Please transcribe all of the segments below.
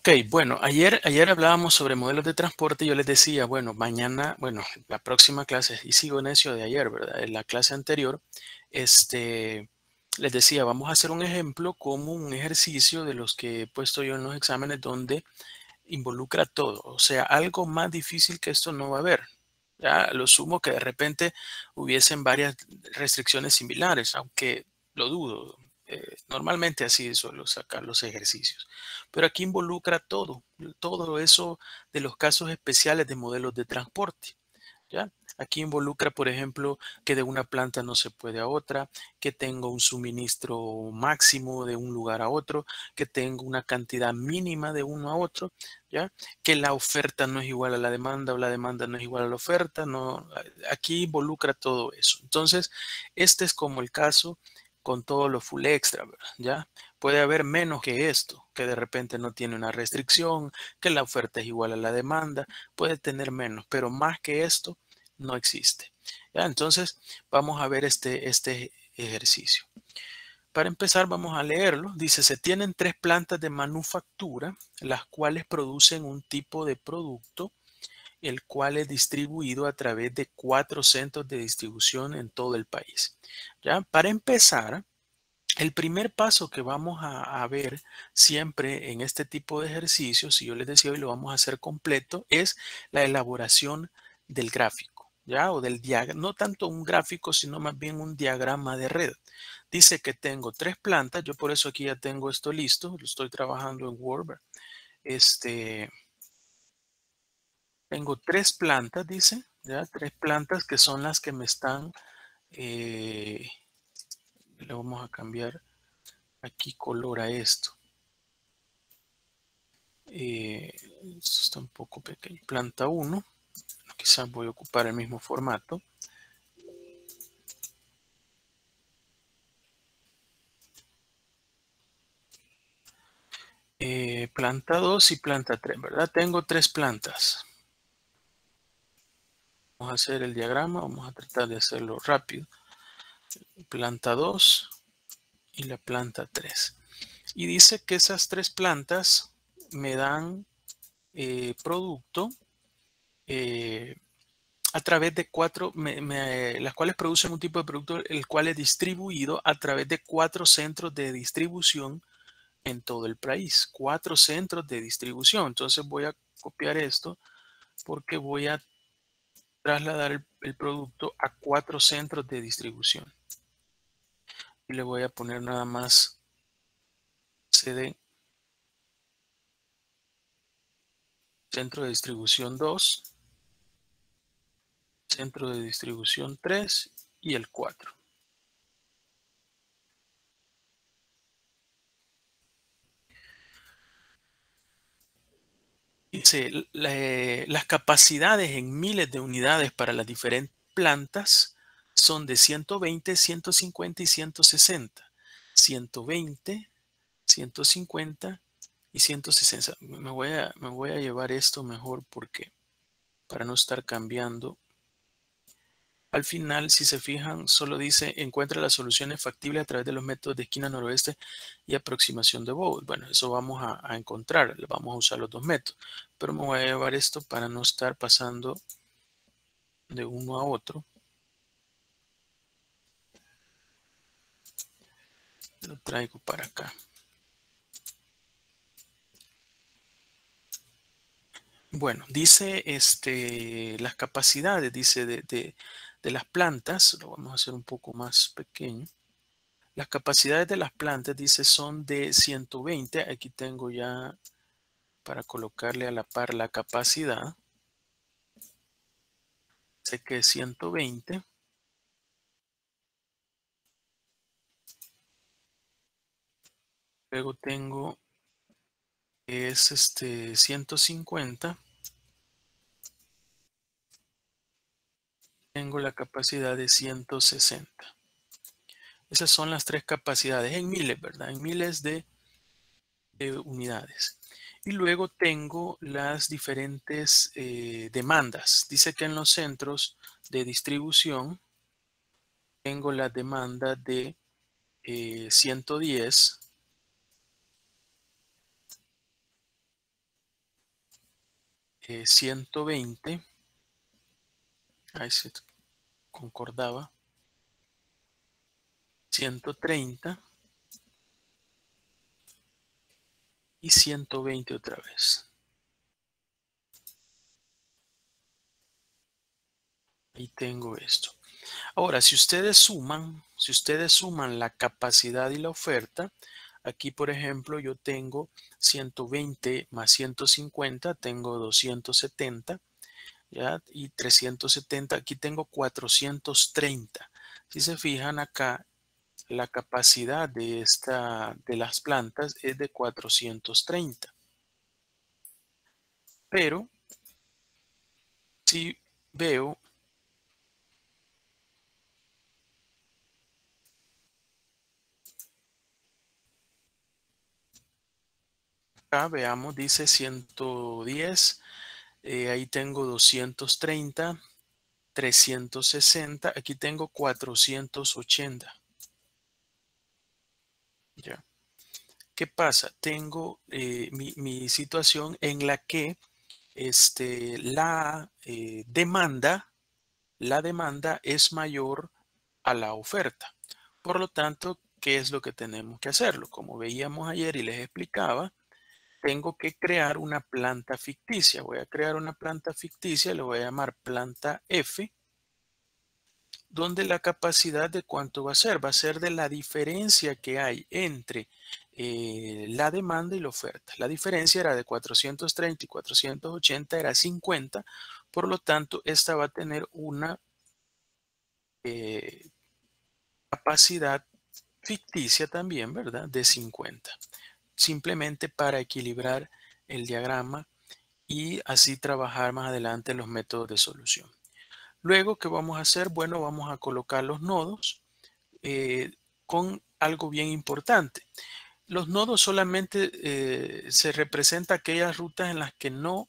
Ok, bueno, ayer hablábamos sobre modelos de transporte y yo les decía, bueno, mañana, bueno, la próxima clase, y sigo en eso de ayer, ¿verdad? En la clase anterior, les decía, vamos a hacer un ejemplo como un ejercicio de los que he puesto yo en los exámenes donde involucra todo. O sea, algo más difícil que esto no va a haber. Ya, lo sumo que de repente hubiesen varias restricciones similares, aunque lo dudo. Normalmente así suelo sacar los ejercicios. Pero aquí involucra todo, todo eso de los casos especiales de modelos de transporte. ¿Ya? Aquí involucra, por ejemplo, que de una planta no se puede a otra, que tengo un suministro máximo de un lugar a otro, que tengo una cantidad mínima de uno a otro, ¿ya? Que la oferta no es igual a la demanda o la demanda no es igual a la oferta, no, aquí involucra todo eso. Entonces, este es como el caso con todo lo full extra, ¿verdad? ¿Ya? Puede haber menos que esto, que de repente no tiene una restricción, que la oferta es igual a la demanda, puede tener menos, pero más que esto no existe. ¿Ya? Entonces, vamos a ver este ejercicio. Para empezar, vamos a leerlo. Dice, se tienen 3 plantas de manufactura, las cuales producen un tipo de producto, el cual es distribuido a través de 4 centros de distribución en todo el país. ¿Ya? Para empezar, el primer paso que vamos a ver siempre en este tipo de ejercicios, si yo les decía hoy lo vamos a hacer completo, es la elaboración del gráfico, ¿ya? O del diagrama, no tanto un gráfico, sino más bien un diagrama de red. Dice que tengo 3 plantas, yo por eso aquí ya tengo esto listo, lo estoy trabajando en Word. Este, Tengo 3 plantas, dice, ¿ya? 3 plantas que son las que me están, le vamos a cambiar aquí color a esto. Esto está un poco pequeño. Planta 1. Quizás voy a ocupar el mismo formato. Planta 2 y planta 3, ¿verdad? Tengo 3 plantas. Vamos a hacer el diagrama. Vamos a tratar de hacerlo rápido. Planta 2 y la planta 3. Y dice que esas 3 plantas me dan producto a través de 4, las cuales producen un tipo de producto el cual es distribuido a través de 4 centros de distribución en todo el país. 4 centros de distribución. Entonces voy a copiar esto porque voy a trasladar el producto a 4 centros de distribución. Y le voy a poner nada más CD, centro de distribución 2, centro de distribución 3 y el 4. Dice, las capacidades en miles de unidades para las diferentes plantas son de 120, 150 y 160. 120, 150 y 160. Me voy a llevar esto mejor porque para no estar cambiando. Al final, si se fijan, solo dice encuentra las soluciones factibles a través de los métodos de esquina noroeste y aproximación de Bowles. Bueno, eso vamos a encontrar, vamos a usar los 2 métodos, pero me voy a llevar esto para no estar pasando de uno a otro. Lo traigo para acá. Bueno, dice las capacidades, dice de las plantas, lo vamos a hacer un poco más pequeño. Las capacidades de las plantas, dice, son de 120. Aquí tengo ya para colocarle a la par la capacidad. Sé que es 120. Luego tengo es 150. Tengo la capacidad de 160. Esas son las 3 capacidades en miles, ¿verdad? En miles de unidades. Y luego tengo las diferentes demandas. Dice que en los centros de distribución tengo la demanda de 110, 120, ahí se concordaba, 130 y 120 otra vez. Ahí tengo esto. Ahora, si ustedes suman la capacidad y la oferta, aquí por ejemplo yo tengo 120 más 150, tengo 270, ¿ya? Y 370, aquí tengo 430. Si se fijan acá, la capacidad de las plantas es de 430. Pero si veo, acá veamos, dice 110, ahí tengo 230, 360, aquí tengo 480. ¿Ya? ¿Qué pasa? Tengo mi situación en la que la demanda es mayor a la oferta. Por lo tanto, ¿qué es lo que tenemos que hacerlo? Como veíamos ayer y les explicaba, tengo que crear una planta ficticia. Voy a crear una planta ficticia, le voy a llamar planta F, donde la capacidad de cuánto va a ser de la diferencia que hay entre la demanda y la oferta. La diferencia era de 430 y 480, era 50, por lo tanto, esta va a tener una eh, capacidad ficticia también, ¿verdad? De 50, simplemente para equilibrar el diagrama y así trabajar más adelante los métodos de solución. Luego, ¿qué vamos a hacer? Bueno, vamos a colocar los nodos con algo bien importante. Los nodos solamente se representan aquellas rutas en las que no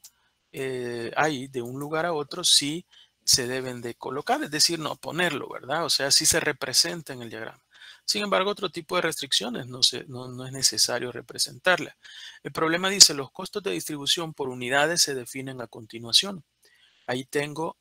hay de un lugar a otro, sí se deben de colocar, es decir, no ponerlo, ¿verdad? O sea, sí se representa en el diagrama. Sin embargo, otro tipo de restricciones no es necesario representarla. El problema dice, los costos de distribución por unidades se definen a continuación. Ahí tengo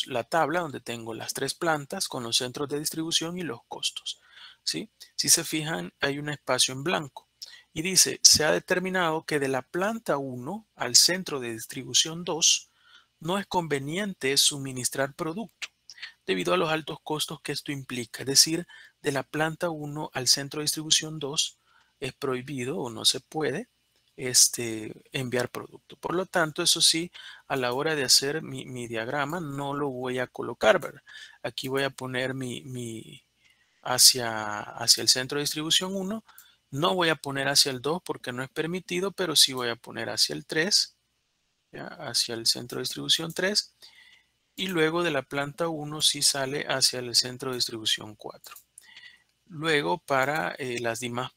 la tabla donde tengo las tres plantas con los centros de distribución y los costos. ¿Sí? Si se fijan, hay un espacio en blanco. Y dice, se ha determinado que de la planta 1 al centro de distribución 2 no es conveniente suministrar producto debido a los altos costos que esto implica. Es decir, de la planta 1 al centro de distribución 2 es prohibido o no se puede enviar producto. Por lo tanto, eso sí, a la hora de hacer mi diagrama no lo voy a colocar, ¿verdad? Aquí voy a poner hacia el centro de distribución 1. No voy a poner hacia el 2 porque no es permitido, pero sí voy a poner hacia el 3, ¿ya? Hacia el centro de distribución 3. Y luego de la planta 1 sí sale hacia el centro de distribución 4. Luego para las demás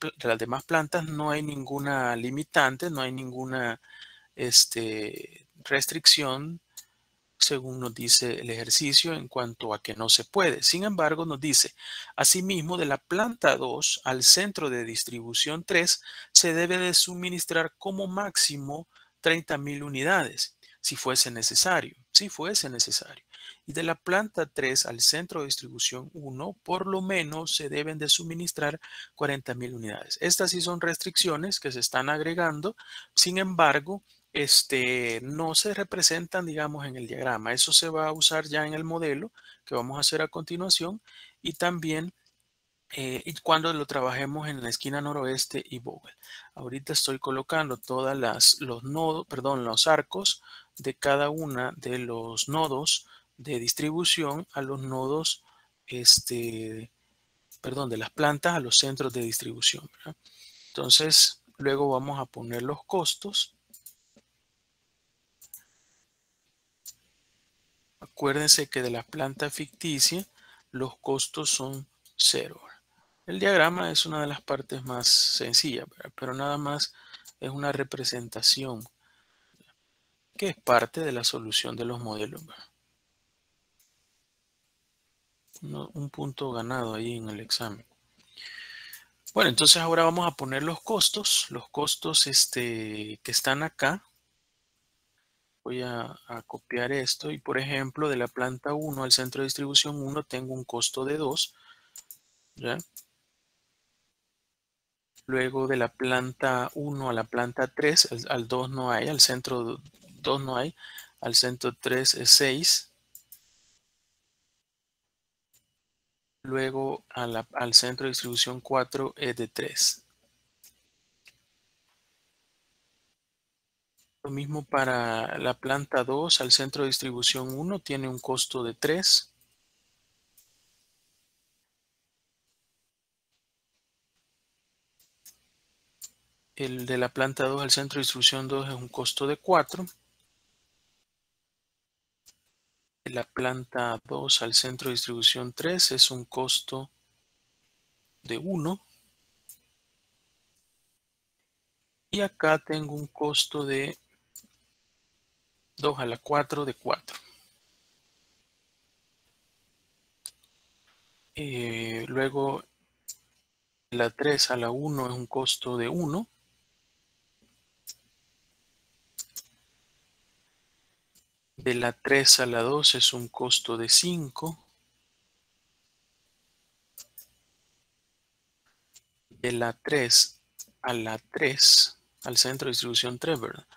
plantas no hay ninguna limitante, no hay ninguna restricción según nos dice el ejercicio en cuanto a que no se puede. Sin embargo, nos dice, asimismo, de la planta 2 al centro de distribución 3 se debe de suministrar como máximo 30,000 unidades, si fuese necesario. Y de la planta 3 al centro de distribución 1, por lo menos se deben de suministrar 40,000 unidades. Estas sí son restricciones que se están agregando. Sin embargo, no se representan, digamos, en el diagrama. Eso se va a usar ya en el modelo que vamos a hacer a continuación y también y cuando lo trabajemos en la esquina noroeste y Vogel. Ahorita estoy colocando los nodos, perdón, los arcos de cada una de los nodos de distribución a los nodos, perdón, de las plantas a los centros de distribución, ¿verdad? Entonces, luego vamos a poner los costos. Acuérdense que de la planta ficticia los costos son cero. El diagrama es una de las partes más sencillas, ¿verdad? Pero nada más es una representación que es parte de la solución de los modelos, ¿verdad? Un punto ganado ahí en el examen. Bueno, entonces ahora vamos a poner los costos que están acá. Voy a copiar esto y, por ejemplo, de la planta 1 al centro de distribución 1 tengo un costo de 2, ¿ya? Luego de la planta 1 a la planta 3, al 2 no hay, al centro 2 no hay, al centro 3 es 6. Luego al centro de distribución 4 es de 3. Lo mismo para la planta 2 al centro de distribución 1 tiene un costo de 3. El de la planta 2 al centro de distribución 2 es un costo de 4. De la planta 2 al centro de distribución 3 es un costo de 1. Y acá tengo un costo de 2 a la 4 de 4. Luego de la 3 a la 1 es un costo de 1. De la 3 a la 2 es un costo de 5. De la 3 a la 3, al centro de distribución 3, ¿verdad?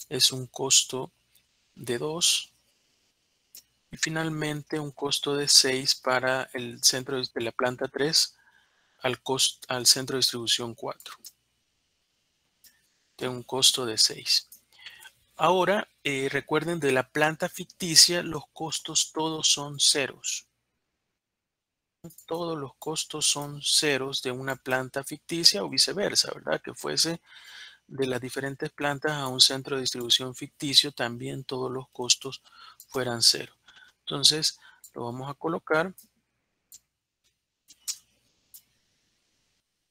Es un costo de 2. Y finalmente un costo de 6 para el centro de la planta 3 al centro de distribución 4. Tiene un costo de 6. Ahora, recuerden, de la planta ficticia, los costos todos son ceros. Todos los costos son ceros de una planta ficticia o viceversa, ¿verdad? Que fuese de las diferentes plantas a un centro de distribución ficticio, también todos los costos fueran cero. Entonces, lo vamos a colocar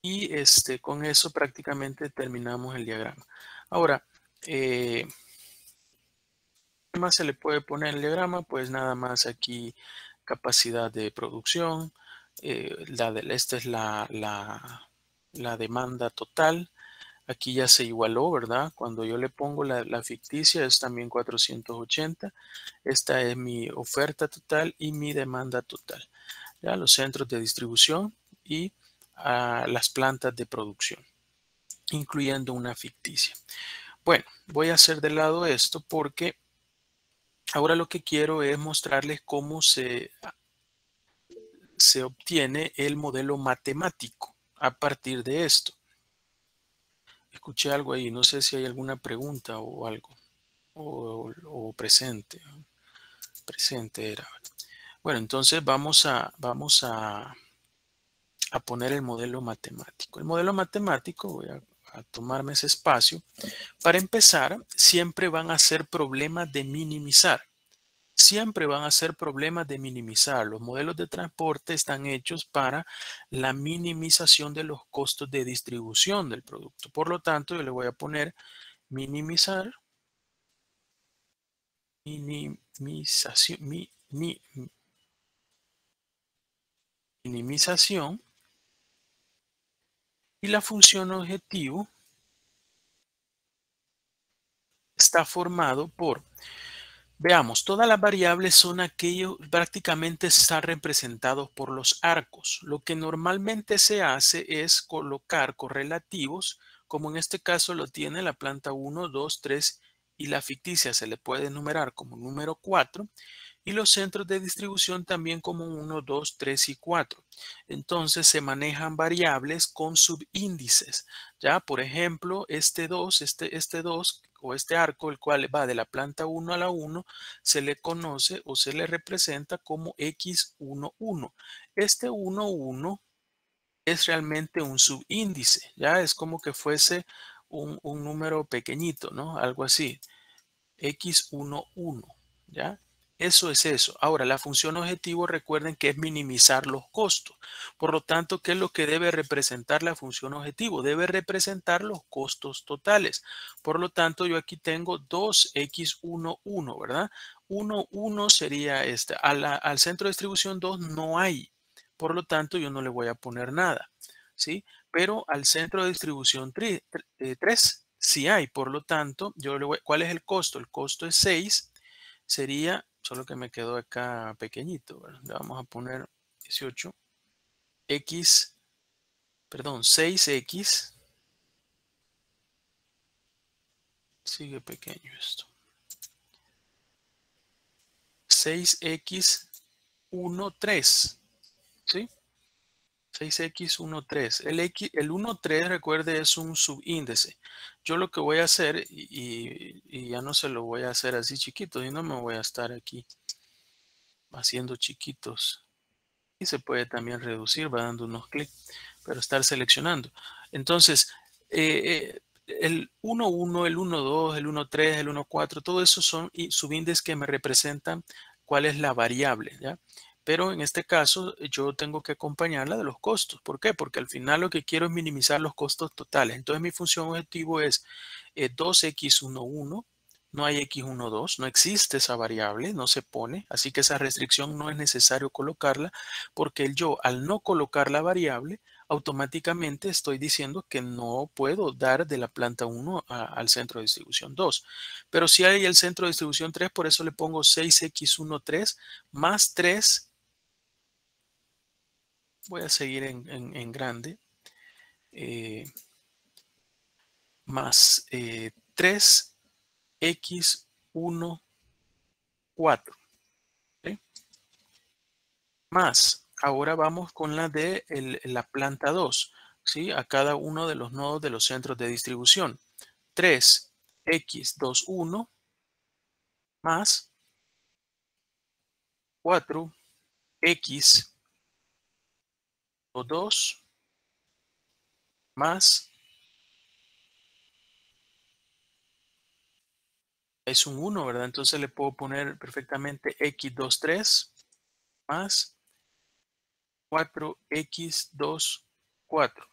y con eso prácticamente terminamos el diagrama. Ahora, ¿qué más se le puede poner en el diagrama? Pues nada más aquí capacidad de producción. Esta es la demanda total. Aquí ya se igualó, ¿verdad? Cuando yo le pongo la ficticia es también 480. Esta es mi oferta total y mi demanda total. ¿Ya? Los centros de distribución y las plantas de producción, incluyendo una ficticia. Bueno, voy a hacer de lado esto porque ahora lo que quiero es mostrarles cómo se obtiene el modelo matemático a partir de esto. Escuché algo ahí, no sé si hay alguna pregunta o algo, o presente. Presente era. Bueno, entonces vamos a poner el modelo matemático. El modelo matemático, voy a tomarme ese espacio. Para empezar, siempre van a ser problemas de minimizar. Siempre van a ser problemas de minimizar. Los modelos de transporte están hechos para la minimización de los costos de distribución del producto. Por lo tanto, yo le voy a poner minimizar, minimización, minimización, y la función objetivo está formado por, veamos, todas las variables son aquellos, prácticamente están representados por los arcos. Lo que normalmente se hace es colocar correlativos, como en este caso lo tiene la planta 1, 2, 3 y la ficticia se le puede enumerar como número 4. Y los centros de distribución también como 1, 2, 3 y 4. Entonces se manejan variables con subíndices. Ya, por ejemplo, este 2 o este arco, el cual va de la planta 1 a la 1, se le conoce o se le representa como X11. Este 11 es realmente un subíndice. Ya, es como que fuese un número pequeñito, ¿no? Algo así. X11, ¿ya? Eso es eso. Ahora, la función objetivo, recuerden que es minimizar los costos. Por lo tanto, ¿qué es lo que debe representar la función objetivo? Debe representar los costos totales. Por lo tanto, yo aquí tengo 2x11, ¿verdad? 1 sería este. Al centro de distribución 2 no hay. Por lo tanto, yo no le voy a poner nada, ¿sí? Pero al centro de distribución 3 Sí hay, por lo tanto, ¿cuál es el costo? El costo es 6, sería, solo que me quedó acá pequeñito, ¿verdad? Le vamos a poner 18, x, perdón, 6x, sigue pequeño esto, 6x 13, ¿sí? 6x13. El 13, recuerde, es un subíndice. Yo lo que voy a hacer, y ya no se lo voy a hacer así chiquito, y no me voy a estar aquí haciendo chiquitos. Y se puede también reducir, va dando unos clics, pero estar seleccionando. Entonces, el 1.1, el 1.2, el 1.3, el 1.4, todo eso son subíndices que me representan cuál es la variable, ¿ya? Pero en este caso yo tengo que acompañarla de los costos. ¿Por qué? Porque al final lo que quiero es minimizar los costos totales. Entonces mi función objetivo es 2x11, no hay x12, no existe esa variable, no se pone, así que esa restricción no es necesario colocarla porque yo al no colocar la variable automáticamente estoy diciendo que no puedo dar de la planta 1 al centro de distribución 2. Pero si hay el centro de distribución 3, por eso le pongo 6x13 más 3, voy a seguir en grande, eh, más 3x14, ¿sí? Más, ahora vamos con la de la planta 2, ¿sí? A cada uno de los nodos de los centros de distribución. 3x21 más 4x22 más, es un 1, ¿verdad? Entonces le puedo poner perfectamente x23 más 4x24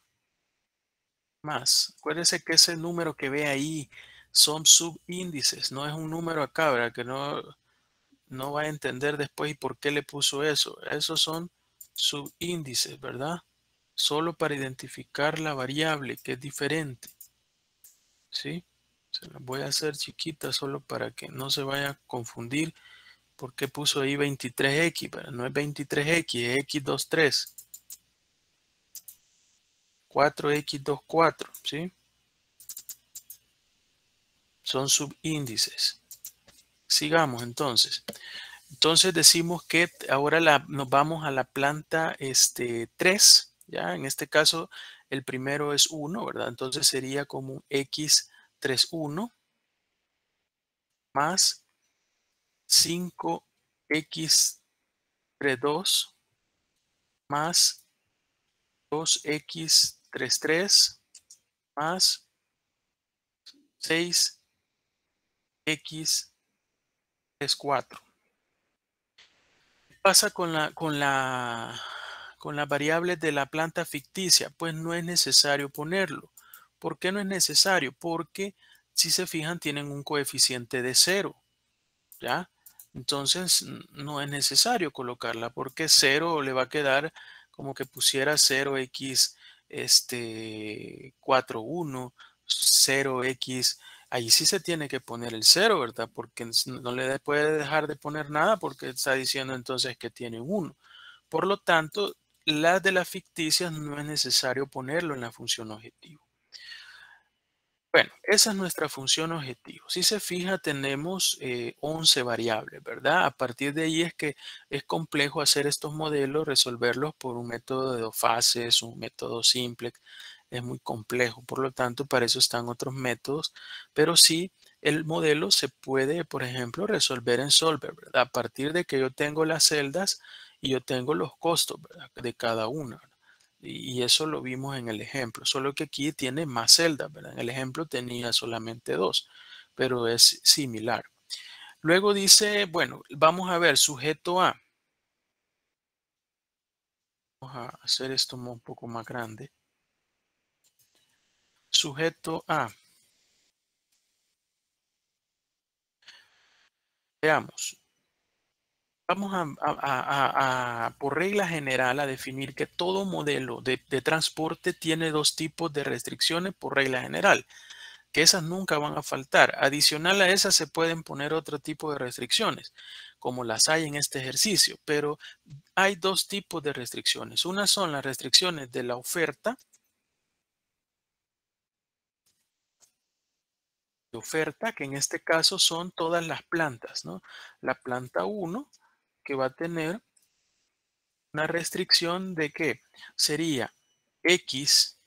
más. Acuérdese que ese número que ve ahí son subíndices, no es un número acá, ¿verdad? Que no va a entender después y por qué le puso eso. Esos son subíndices, ¿verdad? Solo para identificar la variable que es diferente, ¿sí? Se las voy a hacer chiquitas solo para que no se vaya a confundir por qué puso ahí 23x, pero no es 23x, es x23, 4x24, ¿sí? Son subíndices. Sigamos entonces. Entonces decimos que ahora nos vamos a la planta 3, ¿ya? En este caso el primero es 1, ¿verdad? Entonces sería como un x31 más 5x32 más 2x33 más 6x34. ¿Qué pasa con las variables de la planta ficticia? Pues no es necesario ponerlo. ¿Por qué no es necesario? Porque si se fijan tienen un coeficiente de 0, ¿ya? Entonces no es necesario colocarla porque 0 le va a quedar como que pusiera 0x 41, 0x, ahí sí se tiene que poner el 0, ¿verdad? Porque no le puede dejar de poner nada porque está diciendo entonces que tiene un 1. Por lo tanto, las de las ficticias no es necesario ponerlo en la función objetivo. Bueno, esa es nuestra función objetivo. Si se fija, tenemos 11 variables, ¿verdad? A partir de ahí es que es complejo hacer estos modelos, resolverlos por un método de dos fases, un método simple. Es muy complejo, por lo tanto, para eso están otros métodos. Pero sí, el modelo se puede, por ejemplo, resolver en Solver, ¿verdad? A partir de que yo tengo las celdas y yo tengo los costos, ¿verdad? De cada una. Y eso lo vimos en el ejemplo, solo que aquí tiene más celdas, ¿verdad? En el ejemplo tenía solamente 2, pero es similar. Luego dice, bueno, vamos a ver, sujeto A. Vamos a hacer esto un poco más grande. Sujeto A. Veamos. Vamos por regla general, a definir que todo modelo de transporte tiene dos tipos de restricciones por regla general. que esas nunca van a faltar. Adicional a esas se pueden poner otro tipo de restricciones, como las hay en este ejercicio, pero hay dos tipos de restricciones. Una son las restricciones de la oferta, que en este caso son todas las plantas, ¿no? La planta 1 que va a tener una restricción de que sería X,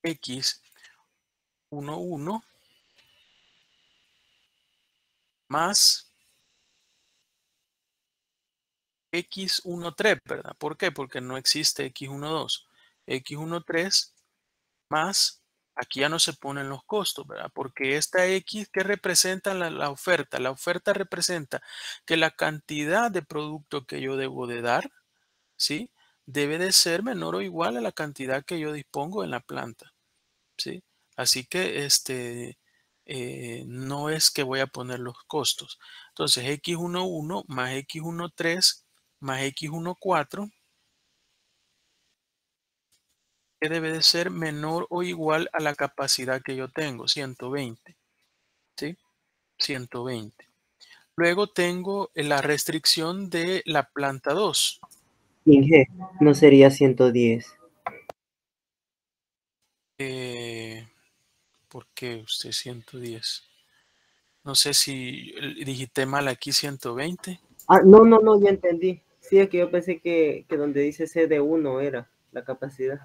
X11 más X13, ¿verdad? ¿Por qué? Porque no existe X12. X13 más, aquí ya no se ponen los costos, ¿verdad? Porque esta X que representa la oferta. La oferta representa que la cantidad de producto que yo debo de dar, ¿sí? Debe de ser menor o igual a la cantidad que yo dispongo en la planta, ¿sí? Así que no es que voy a poner los costos. Entonces, X11 más X13 más X14 que debe de ser menor o igual a la capacidad que yo tengo, 120, ¿sí? 120. Luego tengo la restricción de la planta 2. Inge, no sería 110. ¿Por qué usted 110? No sé si digité mal aquí 120. Ah, no, no, no, ya entendí. Sí, es que yo pensé que donde dice CD1 era la capacidad.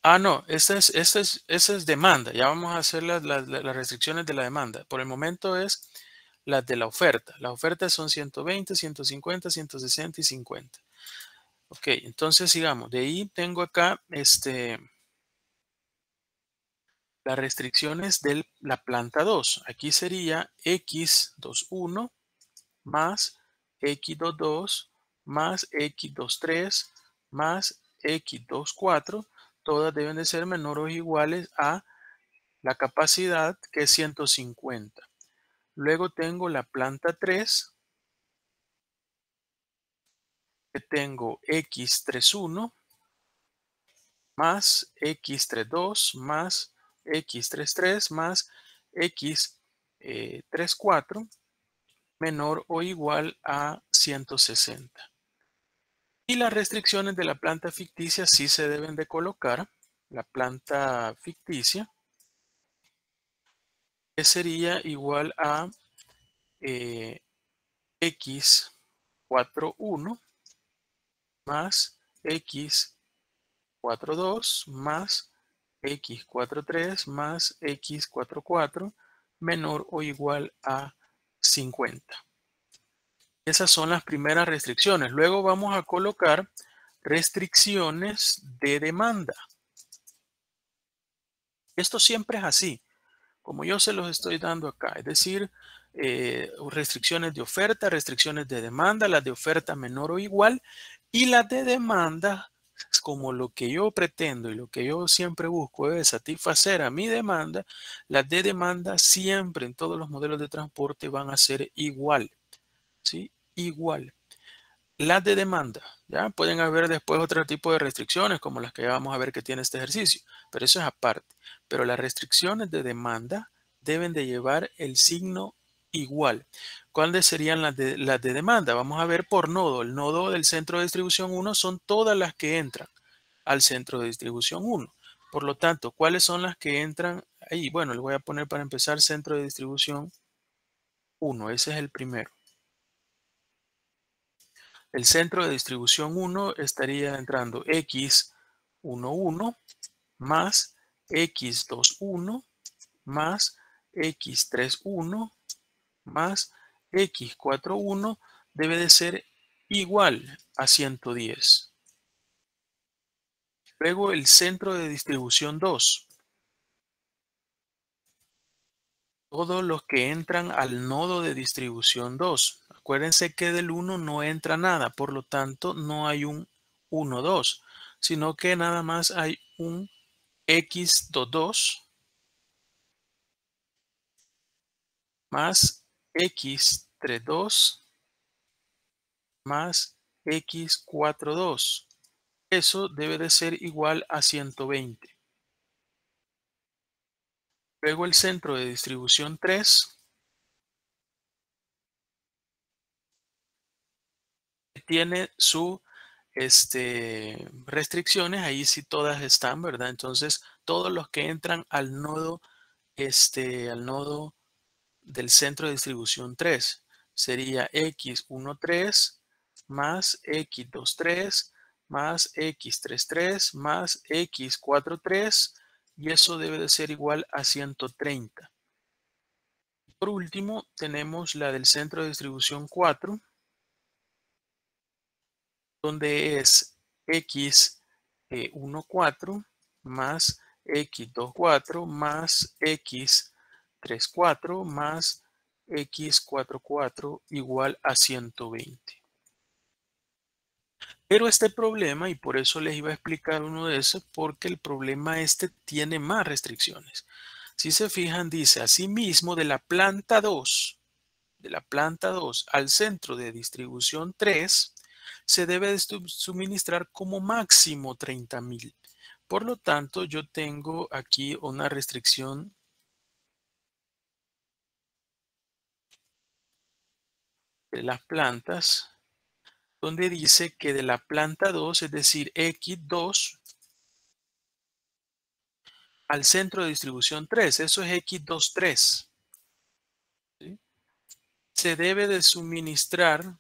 Ah, no, esta es demanda. Ya vamos a hacer las restricciones de la demanda. Por el momento es las de la oferta. Las ofertas son 120, 150, 160 y 50. Ok, entonces sigamos. De ahí tengo acá las restricciones de la planta 2. Aquí sería X21 más X22 más X23 más X24. Todas deben de ser menores o iguales a la capacidad, que es 150. Luego tengo la planta 3, que tengo X31 más X32 más X33 más X34 menor o igual a 160. Y las restricciones de la planta ficticia sí se deben de colocar. La planta ficticia, que sería igual a X41 más X42 más X43 más X44 menor o igual a 50. Esas son las primeras restricciones. Luego vamos a colocar restricciones de demanda. Esto siempre es así, como yo se los estoy dando acá. Es decir, restricciones de oferta, restricciones de demanda, las de oferta menor o igual, y las de demanda, como lo que yo pretendo y lo que yo siempre busco es satisfacer a mi demanda, las de demanda siempre en todos los modelos de transporte van a ser igual, ¿sí? Igual. Las de demanda, ¿ya? Pueden haber después otro tipo de restricciones como las que ya vamos a ver que tiene este ejercicio, pero eso es aparte. Pero las restricciones de demanda deben de llevar el signo igual. ¿Cuáles serían las de demanda? Vamos a ver por nodo. El nodo del centro de distribución 1 son todas las que entran al centro de distribución 1. Por lo tanto, ¿cuáles son las que entran ahí? Bueno, le voy a poner para empezar centro de distribución 1. Ese es el primero. El centro de distribución 1 estaría entrando X11 más X21 más X31 más X41 debe de ser igual a 110. Luego el centro de distribución 2. Todos los que entran al nodo de distribución 2. Acuérdense que del 1 no entra nada, por lo tanto no hay un 1, 2, sino que nada más hay un X22 más X32 más X42. eso debe de ser igual a 120. Luego el centro de distribución 3 tiene su restricciones, ahí sí todas están, ¿verdad? Entonces, todos los que entran al nodo del centro de distribución 3 sería x13 más x23 más x33 más x43 y eso debe de ser igual a 130. Por último, tenemos la del centro de distribución 4, donde es x14 más x24 más x34 más x44 igual a 120. Pero este problema, y por eso les iba a explicar uno de esos, porque el problema tiene más restricciones. Si se fijan, dice asimismo de la planta 2 al centro de distribución 3, se debe de suministrar como máximo 30,000. Por lo tanto, yo tengo aquí una restricción de las plantas, donde dice que de la planta 2, es decir, X2, al centro de distribución 3, eso es X23, ¿sí? Se debe de suministrar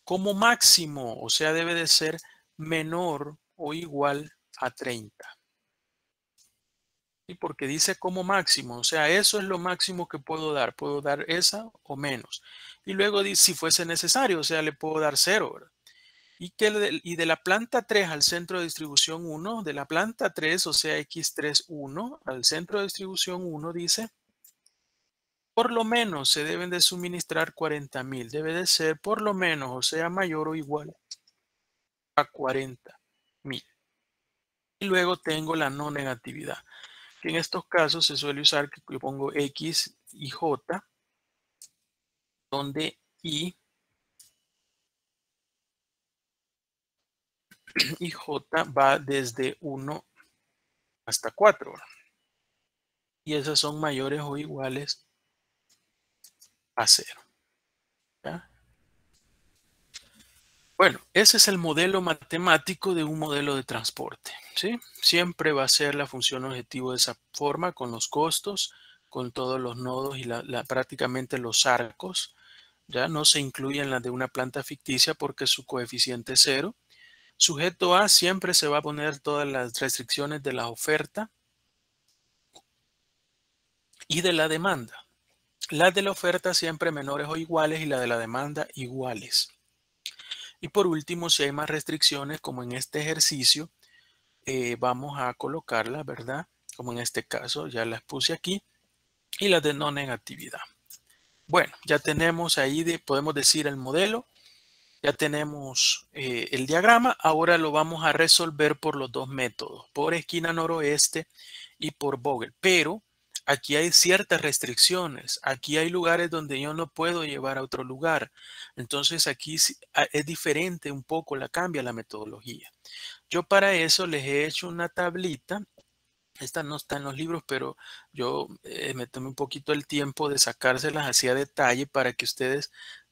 como máximo, o sea, debe de ser menor o igual a 30. ¿Sí? Porque dice como máximo, o sea, eso es lo máximo que puedo dar esa o menos. Y luego dice, si fuese necesario, o sea, le puedo dar 0, ¿verdad? Y de la planta 3 al centro de distribución 1, de la planta 3, o sea, X31, al centro de distribución 1, dice, por lo menos se deben de suministrar 40,000. Debe de ser por lo menos, o sea, mayor o igual a 40,000. Y luego tengo la no negatividad, que en estos casos se suele usar que yo pongo X y J, donde I y J va desde 1 hasta 4. Y esas son mayores o iguales a 0. ¿Ya? Bueno, ese es el modelo matemático de un modelo de transporte, ¿sí? Siempre va a ser la función objetivo de esa forma, con los costos, con todos los nodos y prácticamente los arcos. Ya no se incluyen las de una planta ficticia porque su coeficiente es 0. Sujeto A siempre se va a poner todas las restricciones de la oferta y de la demanda. Las de la oferta siempre menores o iguales y la de la demanda iguales. Y por último, si hay más restricciones, como en este ejercicio, vamos a colocarlas, ¿verdad? Como en este caso, ya las puse aquí. Y las de no negatividad. Bueno, ya tenemos ahí, podemos decir el modelo. Ya tenemos el diagrama. Ahora lo vamos a resolver por los dos métodos, por esquina noroeste y por Vogel. Pero aquí hay ciertas restricciones. Aquí hay lugares donde yo no puedo llevar a otro lugar. Entonces aquí es diferente un poco, cambia la metodología. Yo para eso les he hecho una tablita. Esta no está en los libros, pero yo me tomé un poquito el tiempo de sacárselas así a detalle para que ustedes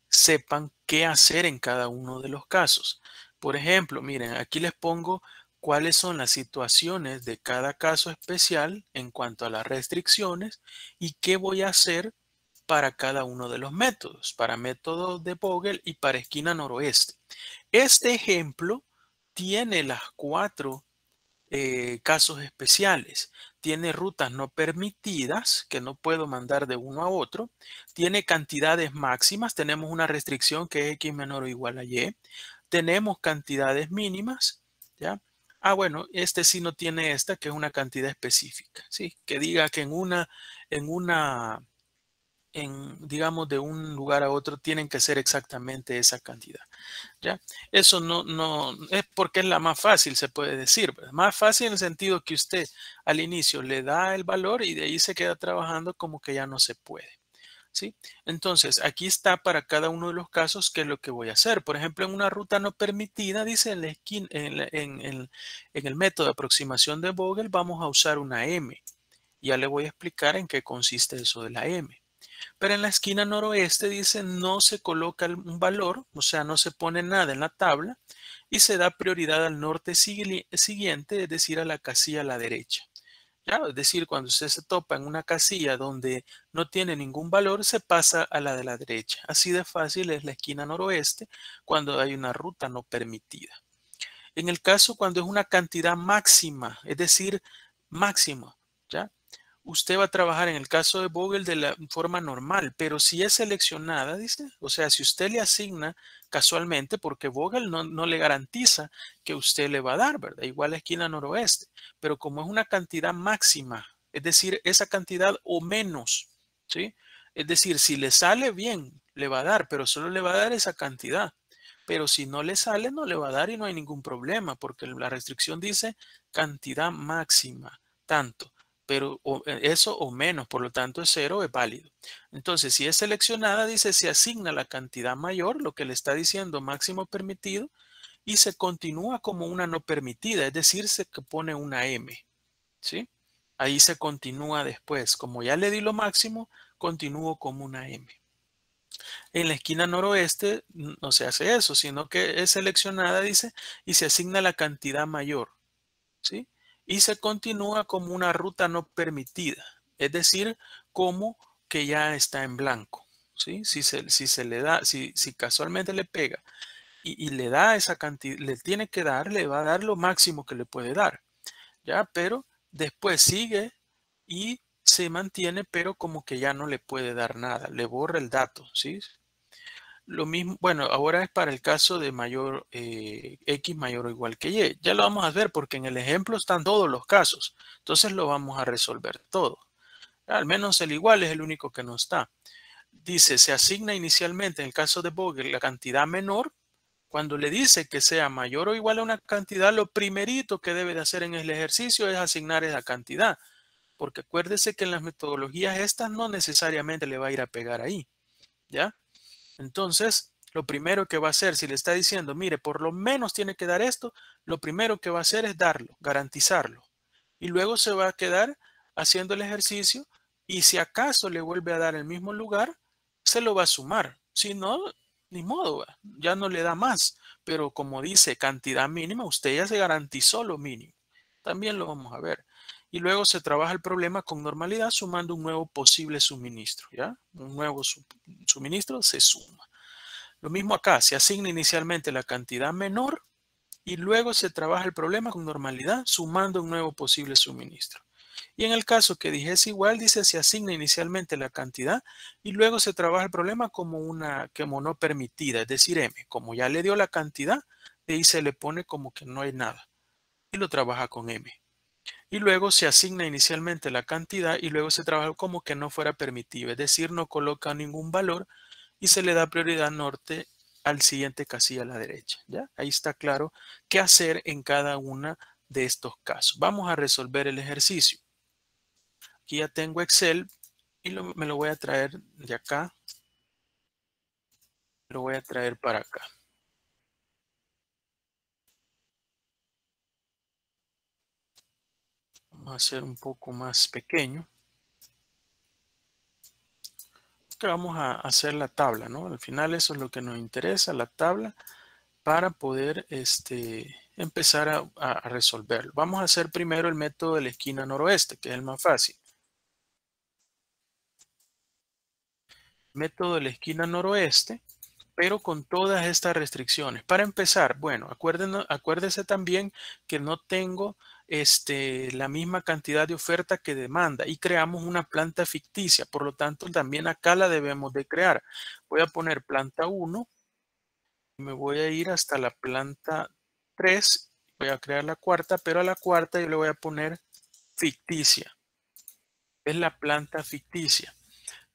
sepan qué hacer en cada uno de los casos. Por ejemplo, miren, aquí les pongo cuáles son las situaciones de cada caso especial en cuanto a las restricciones y qué voy a hacer para cada uno de los métodos, para método de Vogel y para esquina noroeste. Este ejemplo tiene las 4 casos especiales. Tiene rutas no permitidas que no puedo mandar de uno a otro. Tiene cantidades máximas. Tenemos una restricción que es X menor o igual a Y. Tenemos cantidades mínimas. ¿Ya? Ah, bueno, este sí no tiene esta, que es una cantidad específica. ¿Sí? Que diga que digamos, de un lugar a otro tienen que ser exactamente esa cantidad. ¿Ya? Eso no es porque es la más fácil, se puede decir, ¿verdad? Más fácil en el sentido que usted al inicio le da el valor y de ahí se queda trabajando como que ya no se puede. ¿sí? Entonces, aquí está para cada uno de los casos qué es lo que voy a hacer. Por ejemplo, en una ruta no permitida, dice en, la esquina, en el método de aproximación de Vogel, vamos a usar una M. Ya le voy a explicar en qué consiste eso de la M. Pero en la esquina noroeste dice no se coloca un valor, o sea, no se pone nada en la tabla y se da prioridad al norte siguiente, es decir, a la casilla a la derecha. ¿Ya? Es decir, cuando usted se topa en una casilla donde no tiene ningún valor, se pasa a la de la derecha. Así de fácil es la esquina noroeste cuando hay una ruta no permitida. En el caso cuando es una cantidad máxima, es decir, máxima, ¿ya? Usted va a trabajar en el caso de Vogel de la forma normal, pero si es seleccionada, dice, o sea, si usted le asigna casualmente, porque Vogel no le garantiza que usted le va a dar, ¿verdad? Igual la esquina noroeste, pero como es una cantidad máxima, es decir, esa cantidad o menos, ¿sí? Es decir, si le sale bien, le va a dar, pero solo le va a dar esa cantidad. Pero si no le sale, no le va a dar y no hay ningún problema, porque la restricción dice cantidad máxima, tanto pero eso o menos, por lo tanto es cero, es válido. Entonces, si es seleccionada, dice se asigna la cantidad mayor, lo que le está diciendo máximo permitido, y se continúa como una no permitida, es decir, se pone una M, ¿sí? Ahí se continúa después. Como ya le di lo máximo, continúo como una M. En la esquina noroeste no se hace eso, sino que es seleccionada, dice, y se asigna la cantidad mayor. ¿Sí? Y se continúa como una ruta no permitida, es decir, como que ya está en blanco, ¿sí? Si se le da, si casualmente le pega y le da esa cantidad, le tiene que dar, le va a dar lo máximo que le puede dar, ¿ya? Pero después sigue y se mantiene, pero como que ya no le puede dar nada, le borra el dato, ¿sí? Lo mismo, bueno, ahora es para el caso de mayor X mayor o igual que Y. Ya lo vamos a ver porque en el ejemplo están todos los casos. Entonces lo vamos a resolver todo. Al menos el igual es el único que no está. Dice, se asigna inicialmente en el caso de Vogel la cantidad menor. Cuando le dice que sea mayor o igual a una cantidad, lo primerito que debe de hacer en el ejercicio es asignar esa cantidad. Porque acuérdese que en las metodologías estas no necesariamente le va a ir a pegar ahí. ¿Ya? Entonces, lo primero que va a hacer, si le está diciendo, mire, por lo menos tiene que dar esto, lo primero que va a hacer es darlo, garantizarlo. Y luego se va a quedar haciendo el ejercicio y si acaso le vuelve a dar el mismo lugar, se lo va a sumar. Si no, ni modo, ya no le da más. Pero como dice cantidad mínima, usted ya se garantizó lo mínimo. También lo vamos a ver. Y luego se trabaja el problema con normalidad sumando un nuevo posible suministro, ¿ya? Un nuevo suministro se suma. Lo mismo acá, se asigna inicialmente la cantidad menor y luego se trabaja el problema con normalidad sumando un nuevo posible suministro. Y en el caso que dijese igual, dice se asigna inicialmente la cantidad y luego se trabaja el problema como no permitida, es decir, M. Como ya le dio la cantidad, de ahí se le pone como que no hay nada y lo trabaja con M. Y luego se asigna inicialmente la cantidad y luego se trabaja como que no fuera permitido, es decir, no coloca ningún valor y se le da prioridad norte al siguiente casilla a la derecha. ¿Ya? Ahí está claro qué hacer en cada una de estos casos. Vamos a resolver el ejercicio. Aquí ya tengo Excel y me lo voy a traer de acá. Lo voy a traer para acá. Vamos a hacer un poco más pequeño. Que vamos a hacer la tabla, ¿no? Al final eso es lo que nos interesa, la tabla, para poder empezar a resolverlo. Vamos a hacer primero el método de la esquina noroeste, que es el más fácil. Método de la esquina noroeste, pero con todas estas restricciones. Para empezar, bueno, acuérdese también que no tengo la misma cantidad de oferta que demanda y creamos una planta ficticia. Por lo tanto, también acá la debemos de crear. Voy a poner planta 1. Me voy a ir hasta la planta 3. Voy a crear la cuarta, pero a la cuarta yo le voy a poner ficticia. Es la planta ficticia.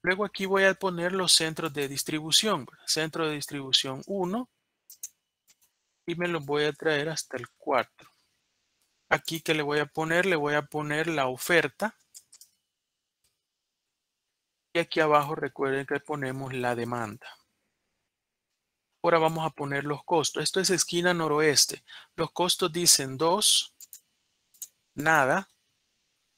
Luego aquí voy a poner los centros de distribución. Centro de distribución 1 y me los voy a traer hasta el 4. Aquí que le voy a poner la oferta. Y aquí abajo recuerden que ponemos la demanda. Ahora vamos a poner los costos. Esto es esquina noroeste. Los costos dicen 2, nada.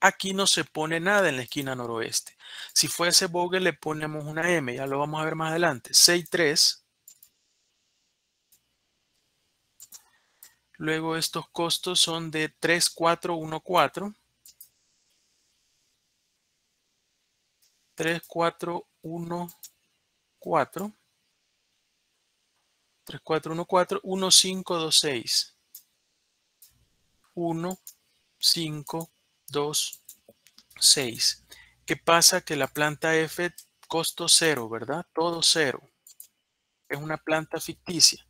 Aquí no se pone nada en la esquina noroeste. Si fuese Vogel le ponemos una M, ya lo vamos a ver más adelante. 6.3. Luego estos costos son de 3.414. 3.414. 3.414. 1.526. 1.526. ¿Qué pasa? Que la planta F costo cero, ¿verdad? Todo cero. Es una planta ficticia.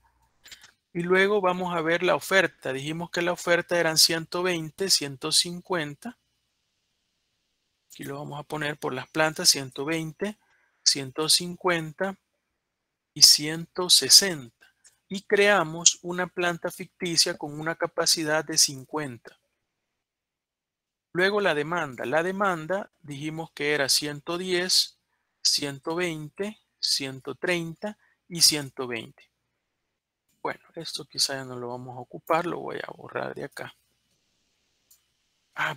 Y luego vamos a ver la oferta. Dijimos que la oferta eran 120, 150. Aquí lo vamos a poner por las plantas 120, 150 y 160. Y creamos una planta ficticia con una capacidad de 50. Luego la demanda. La demanda dijimos que era 110, 120, 130 y 120. Bueno, esto quizá ya no lo vamos a ocupar, lo voy a borrar de acá.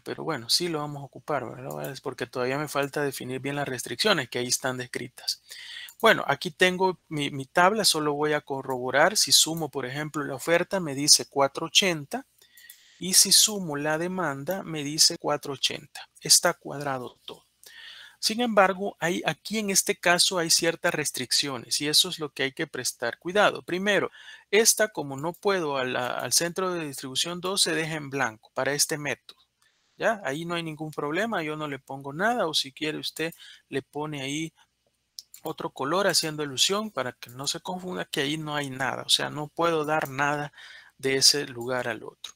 Pero bueno, sí lo vamos a ocupar, ¿verdad? Es porque todavía me falta definir bien las restricciones que ahí están descritas. Bueno, aquí tengo mi tabla, solo voy a corroborar. Si sumo, por ejemplo, la oferta, me dice 480. Y si sumo la demanda, me dice 480. Está cuadrado todo. Sin embargo, aquí en este caso hay ciertas restricciones y eso es lo que hay que prestar cuidado. Primero, esta como no puedo al centro de distribución 2 se deja en blanco para este método. ¿Ya? Ahí no hay ningún problema, yo no le pongo nada o si quiere usted le pone ahí otro color haciendo ilusión para que no se confunda que ahí no hay nada. O sea, no puedo dar nada de ese lugar al otro.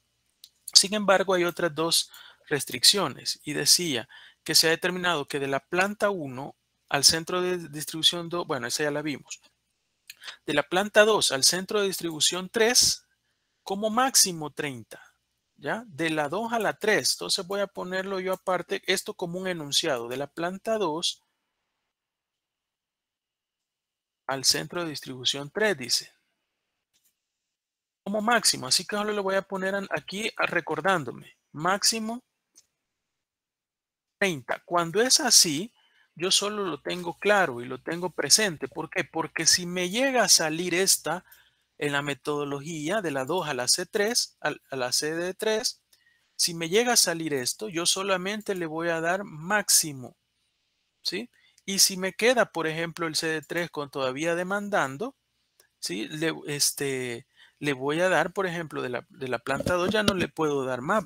Sin embargo, hay otras dos restricciones y decía que se ha determinado que de la planta 1 al centro de distribución 2, bueno, esa ya la vimos, de la planta 2 al centro de distribución 3, como máximo 30, ¿ya? De la 2 a la 3, entonces voy a ponerlo yo aparte, esto como un enunciado, de la planta 2 al centro de distribución 3, dice. Como máximo, así que solo le voy a poner aquí recordándome, máximo 30. Cuando es así, yo solo lo tengo claro y lo tengo presente. ¿Por qué? Porque si me llega a salir esta en la metodología de la 2 a la C3, a la CD3, si me llega a salir esto, yo solamente le voy a dar máximo, ¿sí? Y si me queda, por ejemplo, el CD3 con todavía demandando, ¿sí? Le voy a dar, por ejemplo, de la planta 2 ya no le puedo dar más,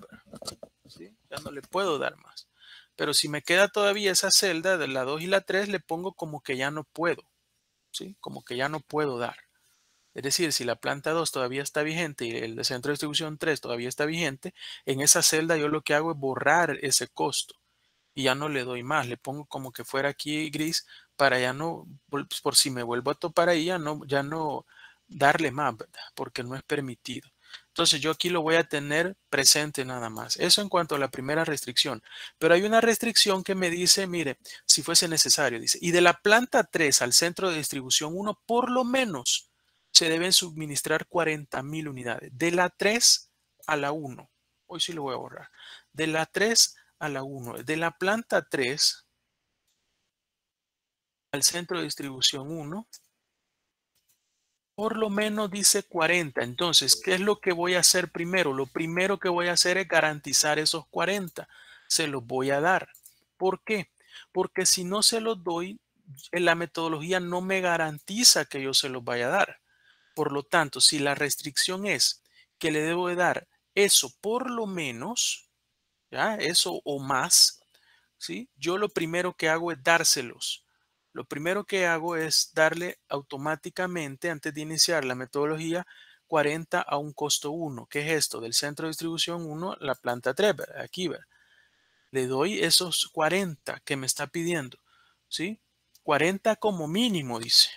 ¿sí? Ya no le puedo dar más. Pero si me queda todavía esa celda de la 2 y la 3, le pongo como que ya no puedo, ¿sí? Como que ya no puedo dar. Es decir, si la planta 2 todavía está vigente y el de centro de distribución 3 todavía está vigente, en esa celda yo lo que hago es borrar ese costo y ya no le doy más. Le pongo como que fuera aquí gris para ya no, por si me vuelvo a topar ahí, ya no darle más, ¿verdad? Porque no es permitido. Entonces yo aquí lo voy a tener presente nada más. Eso en cuanto a la primera restricción. Pero hay una restricción que me dice, mire, si fuese necesario, dice, y de la planta 3 al centro de distribución 1, por lo menos se deben suministrar 40.000 unidades. De la 3 a la 1. Hoy sí lo voy a borrar. De la 3 a la 1. De la planta 3 al centro de distribución 1, por lo menos dice 40. Entonces, ¿qué es lo que voy a hacer primero? Lo primero que voy a hacer es garantizar esos 40. Se los voy a dar. ¿Por qué? Porque si no se los doy, la metodología no me garantiza que yo se los vaya a dar. Por lo tanto, si la restricción es que le debo de dar eso por lo menos, ¿ya? Eso o más, ¿sí? Yo lo primero que hago es dárselos. Lo primero que hago es darle automáticamente, antes de iniciar la metodología, 40 a un costo 1. ¿Qué es esto? Del centro de distribución 1, la planta 3, ¿verdad? Aquí, ¿verdad? Le doy esos 40 que me está pidiendo, ¿sí? 40 como mínimo, dice.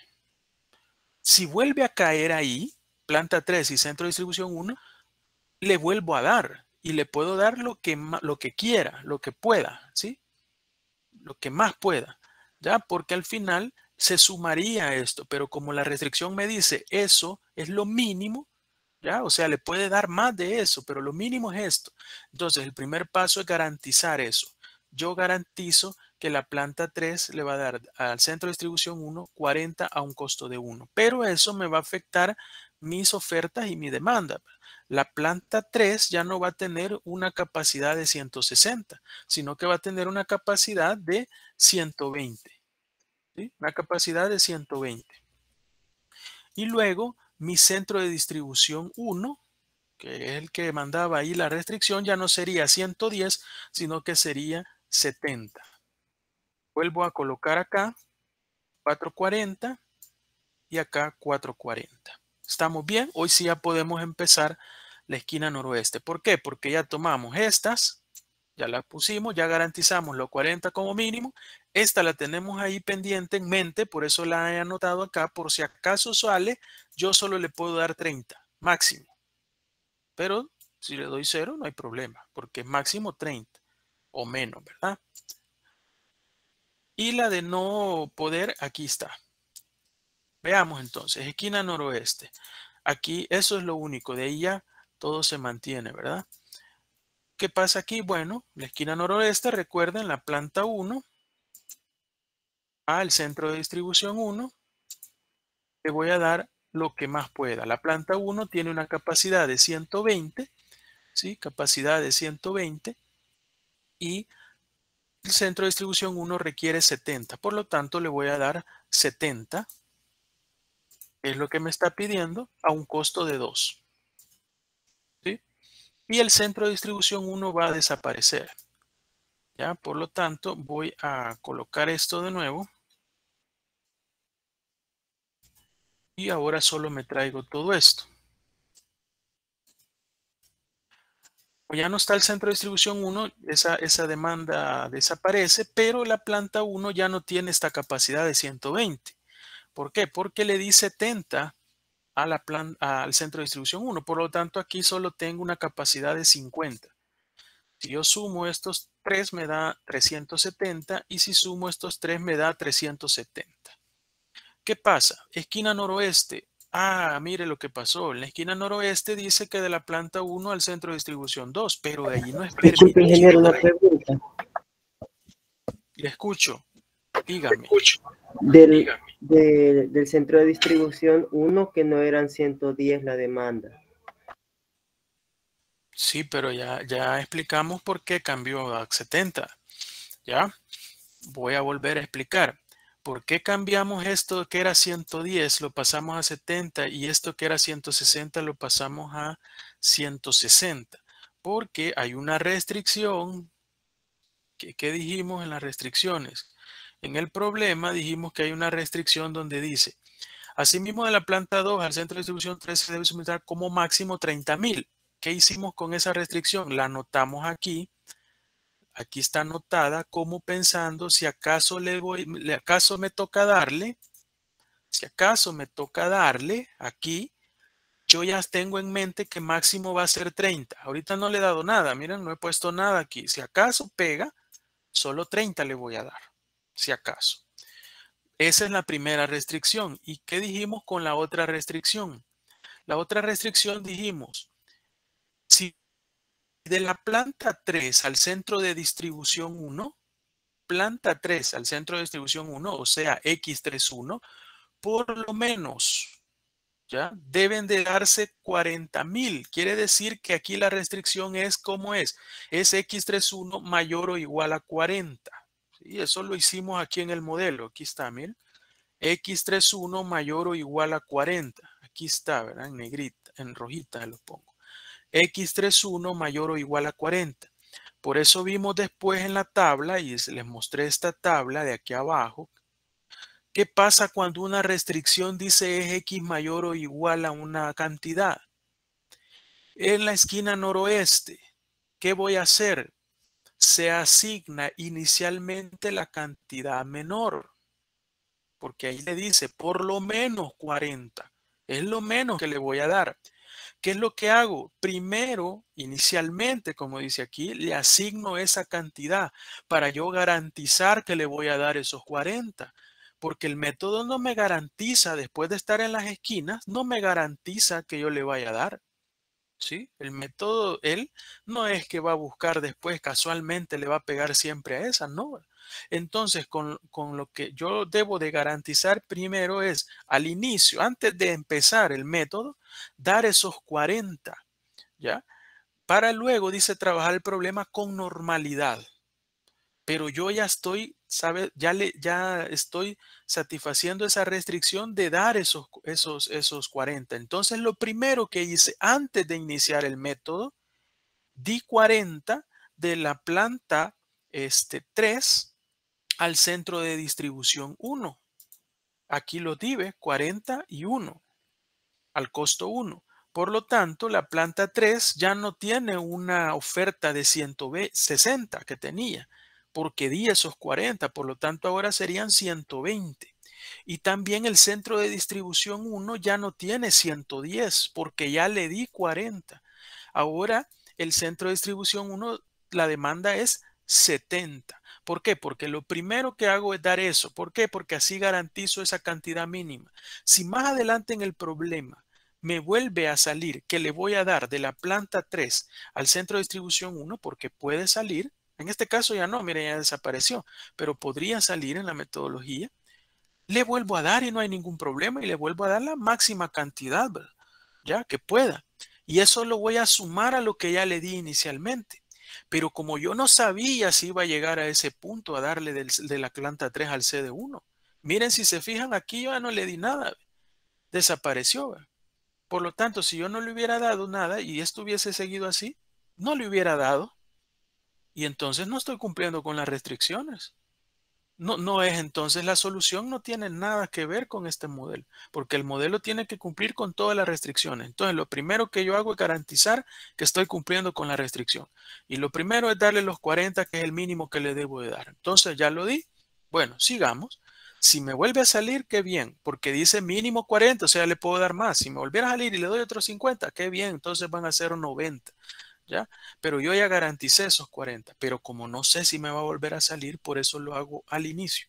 Si vuelve a caer ahí, planta 3 y centro de distribución 1, le vuelvo a dar y le puedo dar lo que quiera, lo que pueda, ¿sí? Lo que más pueda. ¿ya? Porque al final se sumaría esto, pero como la restricción me dice eso es lo mínimo, ¿ya? O sea, le puede dar más de eso, pero lo mínimo es esto. Entonces, el primer paso es garantizar eso. Yo garantizo que la planta 3 le va a dar al centro de distribución 1 40 a un costo de 1, pero eso me va a afectar mis ofertas y mi demanda. La planta 3 ya no va a tener una capacidad de 160, sino que va a tener una capacidad de 120, ¿sí? Una capacidad de 120. Y luego mi centro de distribución 1, que es el que mandaba ahí la restricción, ya no sería 110, sino que sería 70. Vuelvo a colocar acá 440 y acá 440. ¿Estamos bien? Hoy sí ya podemos empezar la esquina noroeste. ¿Por qué? Porque ya tomamos estas, ya las pusimos, ya garantizamos los 40 como mínimo. Esta la tenemos ahí pendiente en mente, por eso la he anotado acá. Por si acaso sale, yo solo le puedo dar 30 máximo. Pero si le doy 0, no hay problema, porque es máximo 30 o menos, ¿verdad? Y la de no poder, aquí está. Veamos entonces, esquina noroeste. Aquí eso es lo único, de ahí ya todo se mantiene, ¿verdad? ¿Qué pasa aquí? Bueno, la esquina noroeste, recuerden, la planta 1 al centro de distribución 1, le voy a dar lo que más pueda. La planta 1 tiene una capacidad de 120, ¿sí? Capacidad de 120 y el centro de distribución 1 requiere 70. Por lo tanto, le voy a dar 70, que es lo que me está pidiendo, a un costo de 2. ¿Sí? Y el centro de distribución 1 va a desaparecer. ¿Ya? Por lo tanto, voy a colocar esto de nuevo. Y ahora solo me traigo todo esto. Pues ya no está el centro de distribución 1, esa demanda desaparece, pero la planta 1 ya no tiene esta capacidad de 120. ¿Por qué? Porque le di 70 a al centro de distribución 1. Por lo tanto, aquí solo tengo una capacidad de 50. Si yo sumo estos 3 me da 370 y si sumo estos 3 me da 370. ¿Qué pasa? Esquina noroeste. Ah, mire lo que pasó. En la esquina noroeste dice que de la planta 1 al centro de distribución 2, pero de allí no es Disculpe, ingeniero, permitido. una pregunta. Le escucho. Dígame. Del, del centro de distribución 1 que no eran 110 la demanda. Sí, pero ya explicamos por qué cambió a 70. ¿Ya? Voy a volver a explicar. ¿Por qué cambiamos esto que era 110, lo pasamos a 70 y esto que era 160 lo pasamos a 160? Porque hay una restricción. ¿Qué dijimos en las restricciones? En el problema dijimos que hay una restricción donde dice, asimismo de la planta 2 al centro de distribución 3 se debe suministrar como máximo 30,000. ¿Qué hicimos con esa restricción? La anotamos aquí. Aquí está anotada como pensando si acaso acaso me toca darle, si acaso me toca darle aquí, yo ya tengo en mente que máximo va a ser 30. Ahorita no le he dado nada, miren, no he puesto nada aquí. Si acaso pega, solo 30 le voy a dar, si acaso. Esa es la primera restricción. ¿Y qué dijimos con la otra restricción? La otra restricción dijimos, si de la planta 3 al centro de distribución 1, planta 3 al centro de distribución 1, o sea, X31, por lo menos, ¿ya? Deben de darse 40,000. Quiere decir que aquí la restricción es como es X31 mayor o igual a 40. ¿Sí? Eso lo hicimos aquí en el modelo. Aquí está, miren. X31 mayor o igual a 40. Aquí está, ¿verdad? En negrita, en rojita lo pongo. X31 mayor o igual a 40. Por eso vimos después en la tabla, y les mostré esta tabla de aquí abajo, ¿qué pasa cuando una restricción dice es X mayor o igual a una cantidad? En la esquina noroeste, ¿qué voy a hacer? Se asigna inicialmente la cantidad menor, porque ahí le dice por lo menos 40. Es lo menos que le voy a dar. ¿Qué es lo que hago? Primero, inicialmente, como dice aquí, le asigno esa cantidad para yo garantizar que le voy a dar esos 40. Porque el método no me garantiza, después de estar en las esquinas, no me garantiza que yo le vaya a dar. ¿Sí? El método, él no es que va a buscar después, casualmente le va a pegar siempre a esa, no. Entonces, con lo que yo debo de garantizar primero es, al inicio, antes de empezar el método, dar esos 40, ¿ya? Para luego, dice, trabajar el problema con normalidad. Pero yo ya estoy, ¿sabe? Ya estoy satisfaciendo esa restricción de dar esos 40. Entonces, lo primero que hice antes de iniciar el método, di 40 de la planta 3 al centro de distribución 1. Aquí lo di, 40 y 1 al costo 1. Por lo tanto, la planta 3 ya no tiene una oferta de 160 que tenía, porque di esos 40, por lo tanto ahora serían 120. Y también el centro de distribución 1 ya no tiene 110, porque ya le di 40. Ahora el centro de distribución 1, la demanda es 70. ¿Por qué? Porque lo primero que hago es dar eso. ¿Por qué? Porque así garantizo esa cantidad mínima. Si más adelante en el problema me vuelve a salir que le voy a dar de la planta 3 al centro de distribución 1, porque puede salir, en este caso ya no, miren, ya desapareció, pero podría salir en la metodología, le vuelvo a dar y no hay ningún problema y le vuelvo a dar la máxima cantidad, ¿verdad? Ya que pueda. Y eso lo voy a sumar a lo que ya le di inicialmente. Pero como yo no sabía si iba a llegar a ese punto a darle de la planta 3 al CD1, miren, si se fijan, aquí yo ya no le di nada, desapareció, ¿verdad? Por lo tanto, si yo no le hubiera dado nada y esto hubiese seguido así, no le hubiera dado y entonces no estoy cumpliendo con las restricciones. No es entonces la solución, no tiene nada que ver con este modelo, porque el modelo tiene que cumplir con todas las restricciones. Entonces, lo primero que yo hago es garantizar que estoy cumpliendo con la restricción. Y lo primero es darle los 40, que es el mínimo que le debo de dar. Entonces, ya lo di. Bueno, sigamos. Si me vuelve a salir, qué bien, porque dice mínimo 40, o sea, le puedo dar más. Si me volviera a salir y le doy otros 50, qué bien, entonces van a ser 90. ¿Ya? Pero yo ya garanticé esos 40, pero como no sé si me va a volver a salir, por eso lo hago al inicio,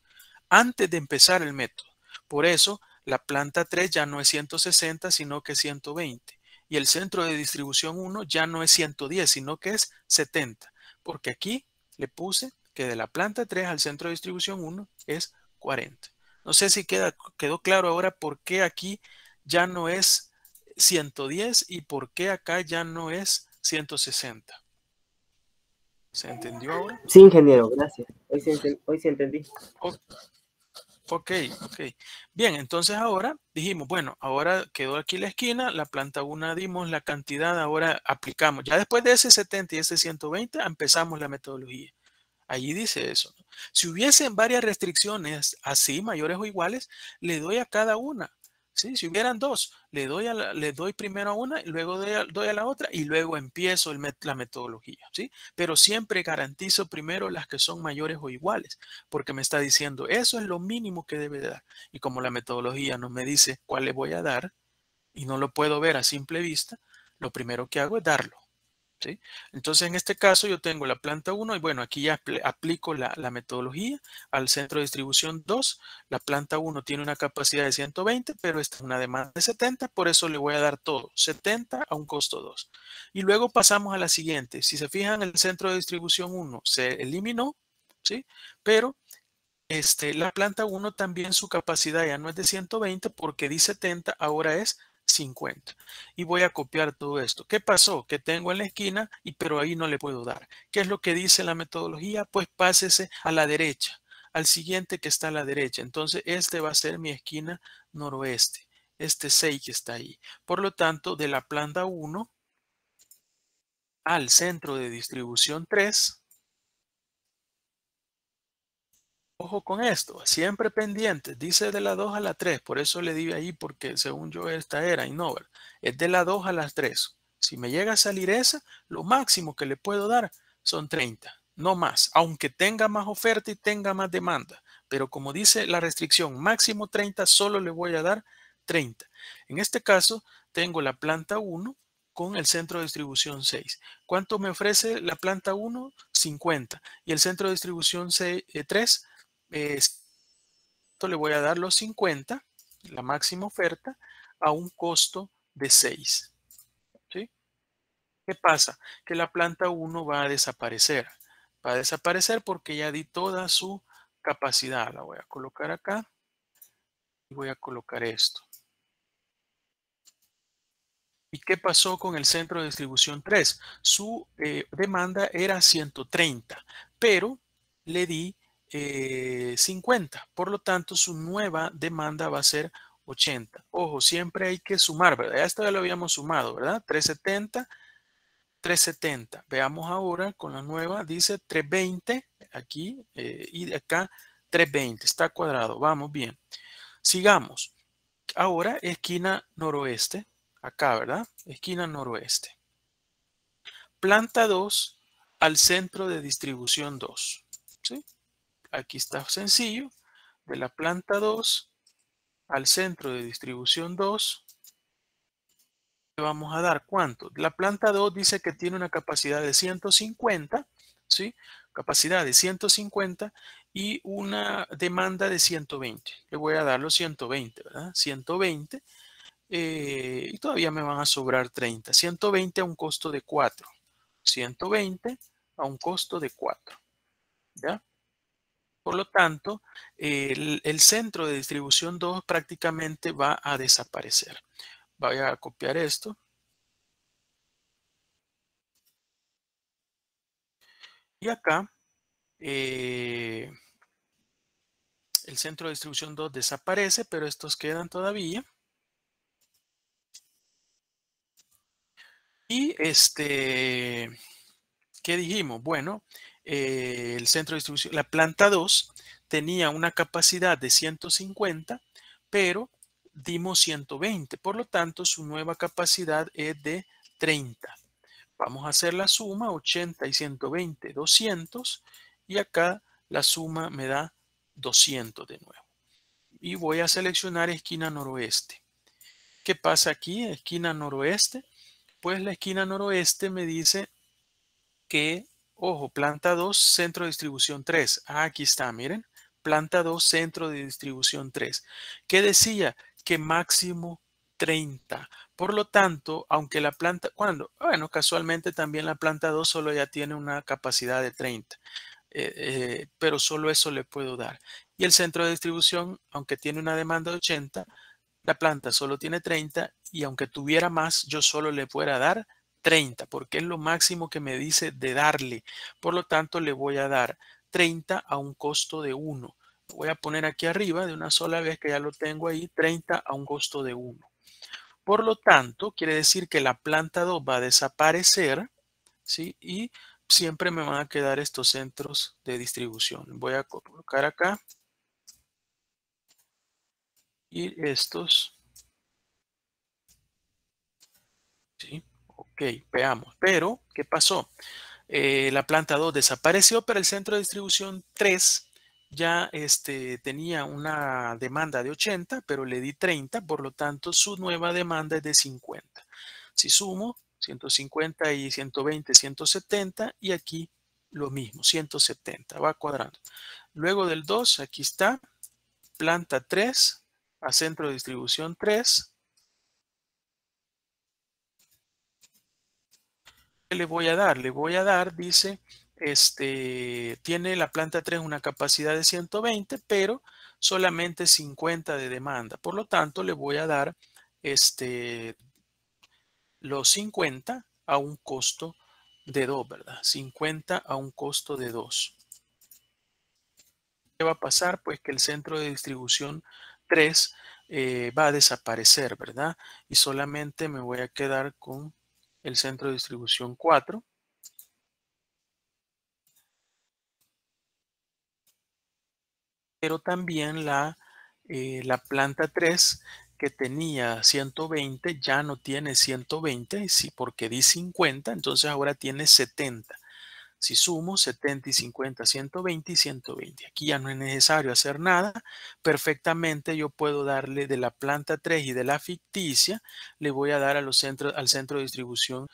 antes de empezar el método. Por eso la planta 3 ya no es 160, sino que es 120. Y el centro de distribución 1 ya no es 110, sino que es 70. Porque aquí le puse que de la planta 3 al centro de distribución 1 es 40. No sé si quedó claro ahora por qué aquí ya no es 110 y por qué acá ya no es 160. ¿Se entendió ahora? Sí, ingeniero, gracias. Hoy sí entendí. O- ok, ok. Bien, entonces ahora dijimos, bueno, ahora quedó aquí la esquina, la planta 1 dimos la cantidad, ahora aplicamos. Ya después de ese 70 y ese 120, empezamos la metodología. Allí dice eso, ¿no? Si hubiesen varias restricciones así, mayores o iguales, le doy a cada una. ¿Sí? Si hubieran dos, le doy primero a una, y luego doy a la otra y luego empiezo la metodología. ¿Sí? Pero siempre garantizo primero las que son mayores o iguales, porque me está diciendo eso es lo mínimo que debe dar. Y como la metodología no me dice cuál le voy a dar y no lo puedo ver a simple vista, lo primero que hago es darlo. ¿Sí? Entonces, en este caso, yo tengo la planta 1 y bueno, aquí ya aplico la metodología al centro de distribución 2. La planta 1 tiene una capacidad de 120, pero esta es una demanda de 70, por eso le voy a dar todo, 70 a un costo 2. Y luego pasamos a la siguiente. Si se fijan, el centro de distribución 1 se eliminó, ¿sí? Pero la planta 1 también su capacidad ya no es de 120 porque di 70, ahora es 50. Y voy a copiar todo esto. ¿Qué pasó? Que tengo en la esquina, pero ahí no le puedo dar. ¿Qué es lo que dice la metodología? Pues pásese a la derecha, al siguiente que está a la derecha. Entonces, este va a ser mi esquina noroeste. Este 6 que está ahí. Por lo tanto, de la planta 1 al centro de distribución 3. Ojo con esto, siempre pendiente, dice de la 2 a la 3, por eso le di ahí porque según yo esta era y no, ¿verdad? Es de la 2 a las 3. Si me llega a salir esa, lo máximo que le puedo dar son 30, no más, aunque tenga más oferta y tenga más demanda. Pero como dice la restricción máximo 30, solo le voy a dar 30. En este caso, tengo la planta 1 con el centro de distribución 6. ¿Cuánto me ofrece la planta 1? 50. Y el centro de distribución 3, le voy a dar los 50, la máxima oferta, a un costo de 6. ¿Sí? ¿Qué pasa? Que la planta 1 va a desaparecer. Va a desaparecer porque ya di toda su capacidad. La voy a colocar acá y voy a colocar esto. ¿Y qué pasó con el centro de distribución 3? Su demanda era 130, pero le di 50. Por lo tanto, su nueva demanda va a ser 80. Ojo, siempre hay que sumar, ¿verdad? Ya esto ya lo habíamos sumado, ¿verdad? 370, 370. Veamos ahora con la nueva, dice 320 aquí y de acá 320. Está cuadrado, vamos bien. Sigamos. Ahora, esquina noroeste, acá, ¿verdad? Esquina noroeste. Planta 2 al centro de distribución 2. ¿Sí? Aquí está sencillo. De la planta 2 al centro de distribución 2, le vamos a dar ¿cuánto? La planta 2 dice que tiene una capacidad de 150, ¿sí? Capacidad de 150 y una demanda de 120. Le voy a dar los 120, ¿verdad? 120. Y todavía me van a sobrar 30. 120 a un costo de 4. 120 a un costo de 4. ¿Ya? Por lo tanto, el centro de distribución 2 prácticamente va a desaparecer. Voy a copiar esto. Y acá, el centro de distribución 2 desaparece, pero estos quedan todavía. Y ¿qué dijimos? Bueno, el centro de distribución, la planta 2 tenía una capacidad de 150, pero dimos 120. Por lo tanto, su nueva capacidad es de 30. Vamos a hacer la suma, 80 y 120, 200. Y acá la suma me da 200 de nuevo. Y voy a seleccionar esquina noroeste. ¿Qué pasa aquí? Esquina noroeste. Pues la esquina noroeste me dice que, ojo, planta 2, centro de distribución 3. Aquí está, miren. Planta 2, centro de distribución 3. ¿Qué decía? Que máximo 30. Por lo tanto, aunque la planta, ¿cuándo? Bueno, casualmente también la planta 2 solo ya tiene una capacidad de 30. Pero solo eso le puedo dar. Y el centro de distribución, aunque tiene una demanda de 80, la planta solo tiene 30 y aunque tuviera más, yo solo le pueda dar 30 porque es lo máximo que me dice de darle. Por lo tanto, le voy a dar 30 a un costo de 1. Voy a poner aquí arriba de una sola vez que ya lo tengo ahí, 30 a un costo de 1. Por lo tanto, quiere decir que la planta 2 va a desaparecer, ¿sí? Y siempre me van a quedar estos centros de distribución. Voy a colocar acá y estos. ¿Sí? Ok, veamos. Pero, ¿qué pasó? La planta 2 desapareció, pero el centro de distribución 3 ya tenía una demanda de 80, pero le di 30, por lo tanto su nueva demanda es de 50. Si sumo 150 y 120, 170 y aquí lo mismo, 170, va cuadrando. Luego del 2, aquí está, planta 3 a centro de distribución 3. ¿Qué le voy a dar? Le voy a dar, dice, tiene la planta 3 una capacidad de 120, pero solamente 50 de demanda. Por lo tanto, le voy a dar los 50 a un costo de 2, ¿verdad? 50 a un costo de 2. ¿Qué va a pasar? Pues que el centro de distribución 3 va a desaparecer, ¿verdad? Y solamente me voy a quedar con el centro de distribución 4. Pero también la planta 3 que tenía 120 ya no tiene 120, sí, porque di 50, entonces ahora tiene 70. Si sumo 70 y 50, 120 y 120. Aquí ya no es necesario hacer nada. Perfectamente yo puedo darle de la planta 3 y de la ficticia, le voy a dar a los centros, al centro de distribución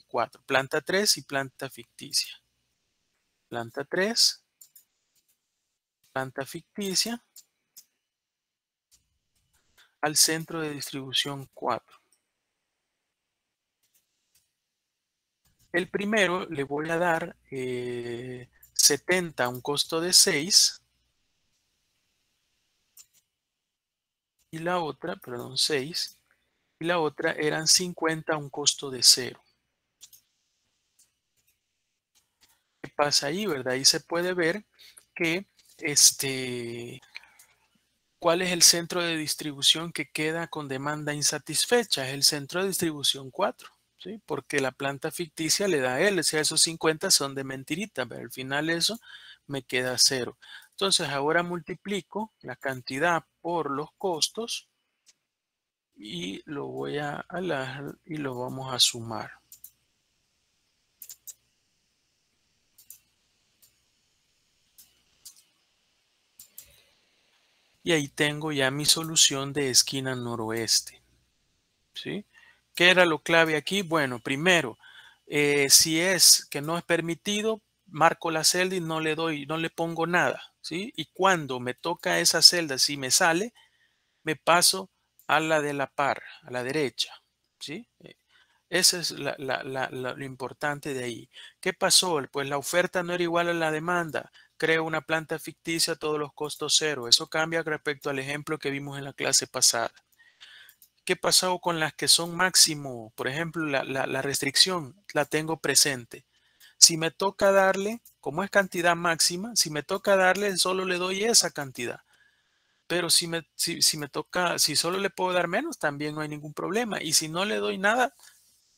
4. Planta 3 y planta ficticia. Planta 3, planta ficticia, al centro de distribución 4. El primero le voy a dar 70 a un costo de 6 y la otra, perdón, 6 y la otra eran 50 a un costo de 0. ¿Qué pasa ahí, verdad? Ahí se puede ver que ¿cuál es el centro de distribución que queda con demanda insatisfecha? Es el centro de distribución 4, ¿sí? Porque la planta ficticia le da a él, o sea, esos 50 son de mentirita, pero al final eso me queda 0. Entonces ahora multiplico la cantidad por los costos y lo voy a alar y lo vamos a sumar. Y ahí tengo ya mi solución de esquina noroeste, ¿sí? ¿Qué era lo clave aquí? Bueno, primero, si es que no es permitido, marco la celda y no le doy, no le pongo nada, ¿sí? Y cuando me toca esa celda, si me sale, me paso a la de la par, a la derecha, ¿sí? Ese es lo importante de ahí. ¿Qué pasó? Pues la oferta no era igual a la demanda. Creo una planta ficticia, todos los costos cero. Eso cambia respecto al ejemplo que vimos en la clase pasada. ¿Qué pasó con las que son máximo? Por ejemplo, la restricción la tengo presente. Si me toca darle, como es cantidad máxima, si me toca darle, solo le doy esa cantidad. Pero si me toca, si solo le puedo dar menos, también no hay ningún problema. Y si no le doy nada,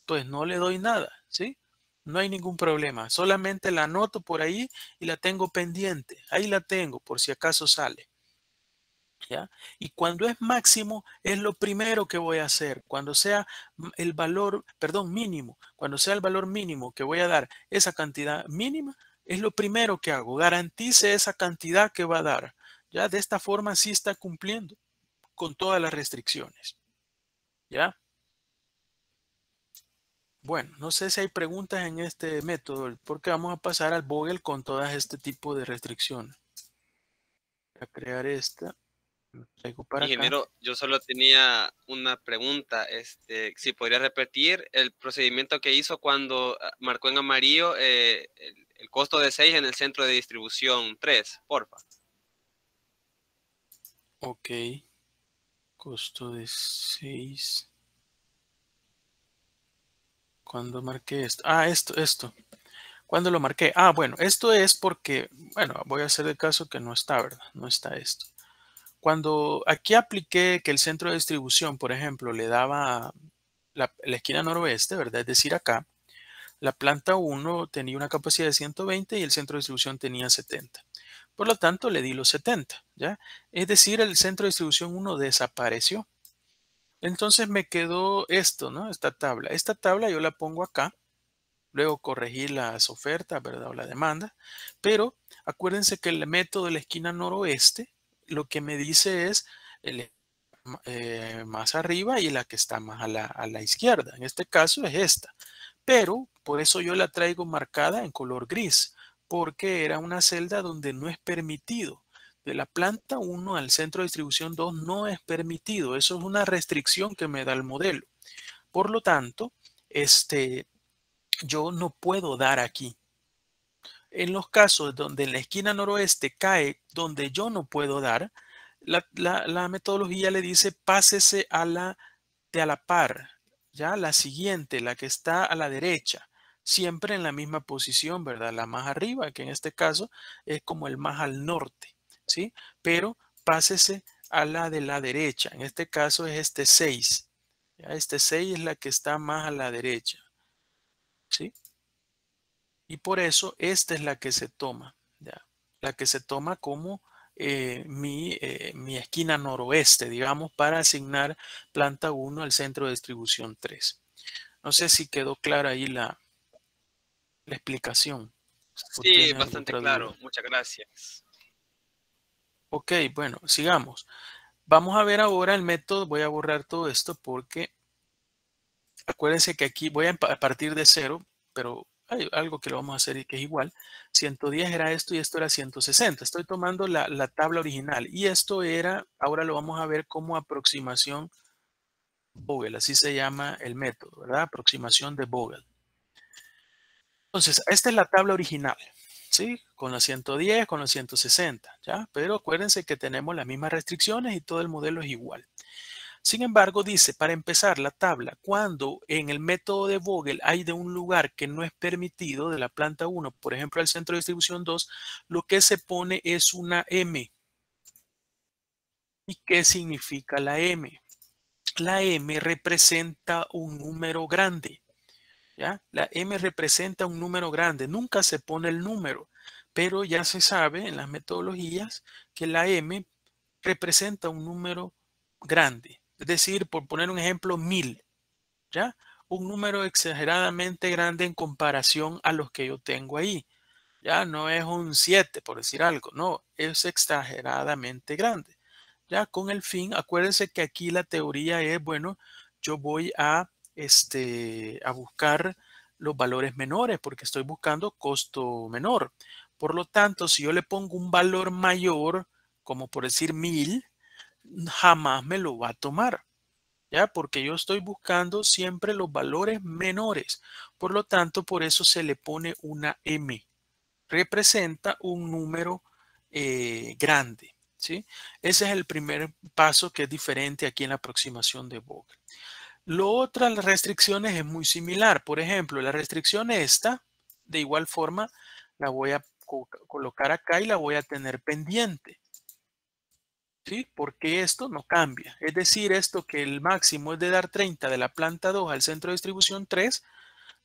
pues no le doy nada, ¿sí? No hay ningún problema. Solamente la anoto por ahí y la tengo pendiente. Ahí la tengo por si acaso sale. ¿Ya? Y cuando es máximo, es lo primero que voy a hacer. Cuando sea el valor, perdón, mínimo, cuando sea el valor mínimo que voy a dar esa cantidad mínima, es lo primero que hago. Garantice esa cantidad que va a dar. Ya de esta forma sí está cumpliendo con todas las restricciones. ¿Ya? Bueno, no sé si hay preguntas en este método, porque vamos a pasar al Vogel con todas este tipo de restricciones. Voy a crear esta, lo traigo para acá. Ingeniero, yo solo tenía una pregunta. Si podría repetir el procedimiento que hizo cuando marcó en amarillo el costo de 6 en el centro de distribución 3, porfa. Ok, costo de 6. ¿Cuándo marqué esto? Ah, esto. ¿Cuándo lo marqué? Ah, bueno, esto es porque, bueno, voy a hacer el caso que no está, ¿verdad? No está esto. Cuando aquí apliqué que el centro de distribución, por ejemplo, le daba la esquina noroeste, ¿verdad? Es decir, acá, la planta 1 tenía una capacidad de 120 y el centro de distribución tenía 70. Por lo tanto, le di los 70, ¿ya? Es decir, el centro de distribución 1 desapareció. Entonces me quedó esto, ¿no? Esta tabla. Esta tabla yo la pongo acá. Luego corregir las ofertas, ¿verdad? O la demanda. Pero acuérdense que el método de la esquina noroeste lo que me dice es el, más arriba y la que está más a la izquierda. En este caso es esta. Pero por eso yo la traigo marcada en color gris, porque era una celda donde no es permitido. De la planta 1 al centro de distribución 2 no es permitido. Eso es una restricción que me da el modelo. Por lo tanto, yo no puedo dar aquí. En los casos donde en la esquina noroeste cae donde yo no puedo dar, la metodología le dice pásese a la de a la par, ya la siguiente, la que está a la derecha, siempre en la misma posición, ¿verdad? La más arriba, que en este caso es como el más al norte, ¿sí? Pero pásese a la de la derecha, en este caso es este 6, ¿ya? Este 6 es la que está más a la derecha, ¿sí? Y por eso esta es la que se toma, ¿ya? La que se toma como mi esquina noroeste, digamos, para asignar planta 1 al centro de distribución 3. No sé si quedó clara ahí la explicación. ¿O Sí, tiene bastante otra claro. duda? Muchas gracias. Ok, bueno, sigamos. Vamos a ver ahora el método. Voy a borrar todo esto porque acuérdense que aquí voy a partir de cero, pero hay algo que lo vamos a hacer y que es igual. 110 era esto y esto era 160. Estoy tomando la tabla original y esto era, ahora lo vamos a ver como aproximación Vogel, así se llama el método, ¿verdad? Aproximación de Vogel. Entonces, esta es la tabla original, ¿sí? Con los 110, con los 160, ¿ya? Pero acuérdense que tenemos las mismas restricciones y todo el modelo es igual. Sin embargo, dice, para empezar la tabla, cuando en el método de Vogel hay de un lugar que no es permitido, de la planta 1, por ejemplo, el centro de distribución 2, lo que se pone es una M. ¿Y qué significa la M? La M representa un número grande, ¿ya? La M representa un número grande, nunca se pone el número, pero ya se sabe en las metodologías que la M representa un número grande. Es decir, por poner un ejemplo, 1000, ¿ya? Un número exageradamente grande en comparación a los que yo tengo ahí. Ya no es un 7, por decir algo, no, es exageradamente grande. Ya con el fin, acuérdense que aquí la teoría es, bueno, yo voy a buscar los valores menores porque estoy buscando costo menor. Por lo tanto, si yo le pongo un valor mayor, como por decir 1000, jamás me lo va a tomar. ¿Ya? Porque yo estoy buscando siempre los valores menores. Por lo tanto, por eso se le pone una M. Representa un número grande, ¿sí? Ese es el primer paso que es diferente aquí en la aproximación de Vogel. Lo otro, las restricciones es muy similar. Por ejemplo, la restricción esta, de igual forma, la voy a colocar acá y la voy a tener pendiente. ¿Sí? Porque esto no cambia. Es decir, esto que el máximo es de dar 30 de la planta 2 al centro de distribución 3,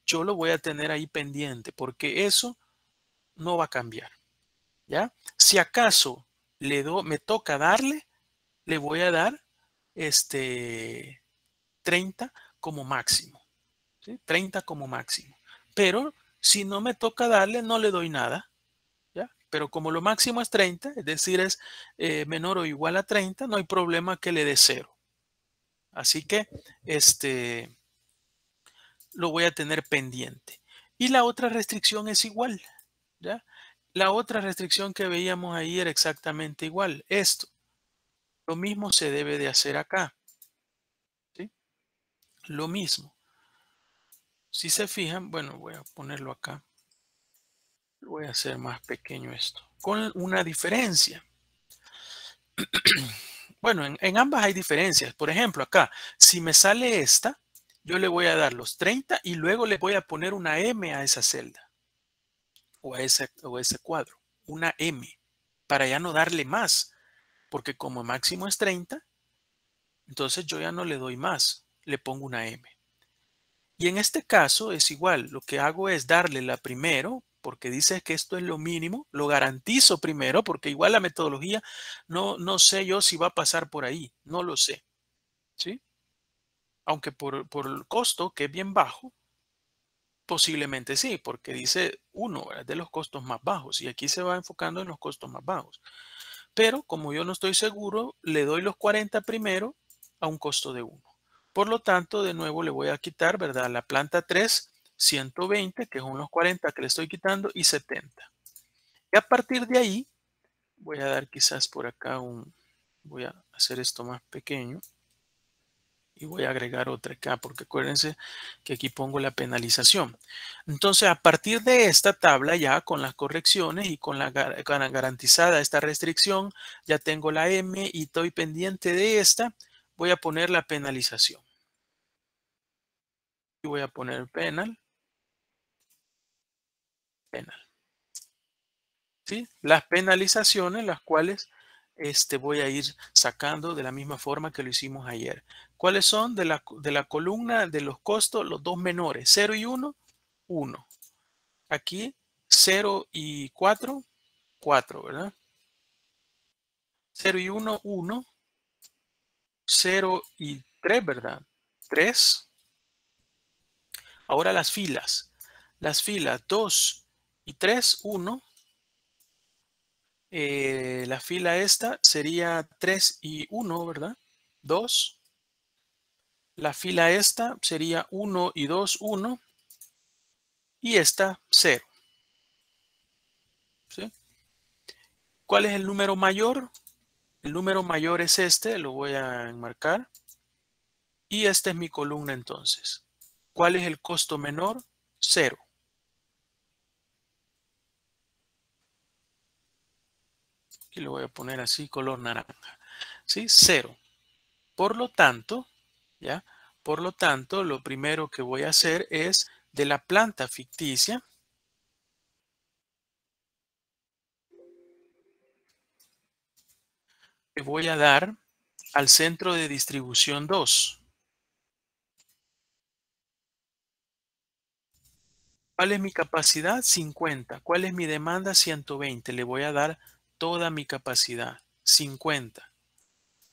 yo lo voy a tener ahí pendiente porque eso no va a cambiar. ¿Ya? Si acaso me toca darle, le voy a dar 30 como máximo. ¿Sí? 30 como máximo. Pero si no me toca darle, no le doy nada. ¿Ya? Pero como lo máximo es 30, es decir, es menor o igual a 30, no hay problema que le dé 0. Así que lo voy a tener pendiente. Y la otra restricción es igual, ¿ya? La otra restricción que veíamos ahí era exactamente igual. Esto, lo mismo se debe de hacer acá, ¿sí? Lo mismo. Si se fijan, bueno, voy a ponerlo acá. Voy a hacer más pequeño esto. Con una diferencia. Bueno, en ambas hay diferencias. Por ejemplo, acá, si me sale esta, yo le voy a dar los 30 y luego le voy a poner una M a esa celda o a ese cuadro, una M, para ya no darle más, porque como máximo es 30, entonces yo ya no le doy más, le pongo una M. Y en este caso es igual, lo que hago es darle la primero, porque dice que esto es lo mínimo, lo garantizo primero, porque igual la metodología no sé yo si va a pasar por ahí, no lo sé, ¿sí? Aunque por el costo, que es bien bajo, posiblemente sí, porque dice uno de los costos más bajos y aquí se va enfocando en los costos más bajos. Pero como yo no estoy seguro, le doy los 40 primero a un costo de 1. Por lo tanto, de nuevo le voy a quitar, ¿verdad? La planta 3, 120, que son los 40 que le estoy quitando, y 70. Y a partir de ahí, voy a dar quizás por acá voy a hacer esto más pequeño. Y voy a agregar otra acá, porque acuérdense que aquí pongo la penalización. Entonces, a partir de esta tabla, ya con las correcciones y con la garantizada esta restricción, ya tengo la M y estoy pendiente de esta, voy a poner la penalización. Y voy a poner penal. ¿Sí? Las penalizaciones, las cuales voy a ir sacando de la misma forma que lo hicimos ayer. ¿Cuáles son? De la columna de los costos, los dos menores, 0 y 1, 1. Aquí 0 y 4, 4, ¿verdad? 0 y 1, 1. 0 y 3, ¿verdad? 3. Ahora las filas. Las filas 2 y 3, 1. La fila esta sería 3 y 1, ¿verdad? 2. La fila esta sería 1 y 2, 1. Y esta 0. ¿Sí? ¿Cuál es el número mayor? El número mayor es este, lo voy a enmarcar. Y esta es mi columna entonces. ¿Cuál es el costo menor? 0. Y lo voy a poner así, color naranja. ¿Sí? 0. Por lo tanto, ¿ya? Por lo tanto, lo primero que voy a hacer es de la planta ficticia. Le voy a dar al centro de distribución 2. ¿Cuál es mi capacidad? 50. ¿Cuál es mi demanda? 120. Le voy a dar toda mi capacidad. 50.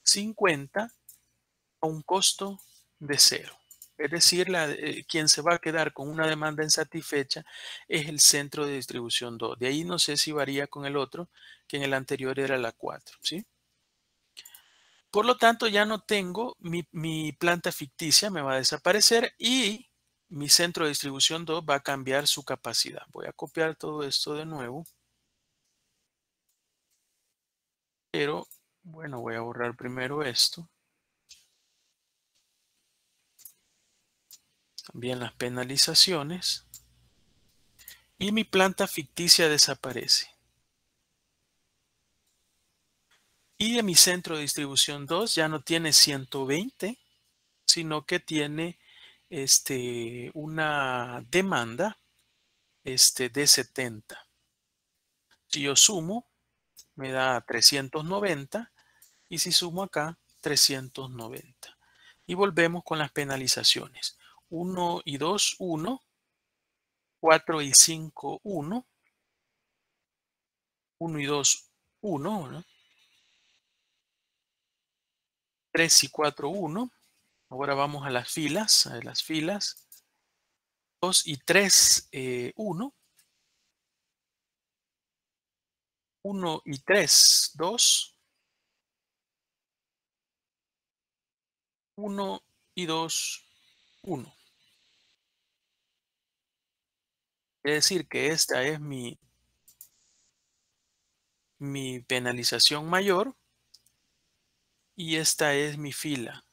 50 a un costo de 0. Es decir, quien se va a quedar con una demanda insatisfecha es el centro de distribución 2. De ahí no sé si varía con el otro, que en el anterior era la 4. ¿Sí? Por lo tanto, ya no tengo mi planta ficticia, me va a desaparecer y mi centro de distribución 2 va a cambiar su capacidad. Voy a copiar todo esto de nuevo. Pero, bueno, voy a borrar primero esto. También las penalizaciones. Y mi planta ficticia desaparece. Y de mi centro de distribución 2 ya no tiene 120, sino que tiene una demanda de 70. Si yo sumo, me da 390 y si sumo acá, 390. Y volvemos con las penalizaciones. 1 y 2, 1. 4 y 5, 1. 1 y 2, 1. ¿No? 3 y 4, 1. Ahora vamos a las filas. 2 y 3, 1. 1 y 3, 2. 1 y 2, 1. Es decir, que esta es mi penalización mayor y esta es mi fila.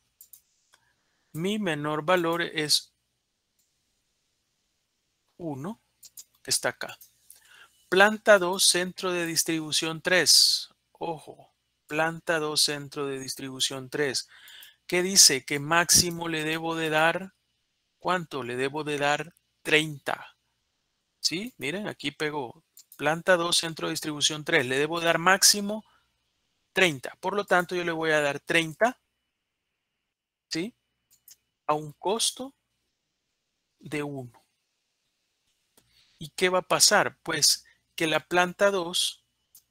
Mi menor valor es 1, que está acá. Planta 2, centro de distribución 3. Ojo, planta 2, centro de distribución 3. ¿Qué dice? Que máximo le debo de dar, ¿cuánto? Le debo de dar 30. ¿Sí? Miren, aquí pegó. Planta 2, centro de distribución 3. Le debo dar máximo 30. Por lo tanto, yo le voy a dar 30, ¿sí? A un costo de 1. ¿Y qué va a pasar? Pues que la planta 2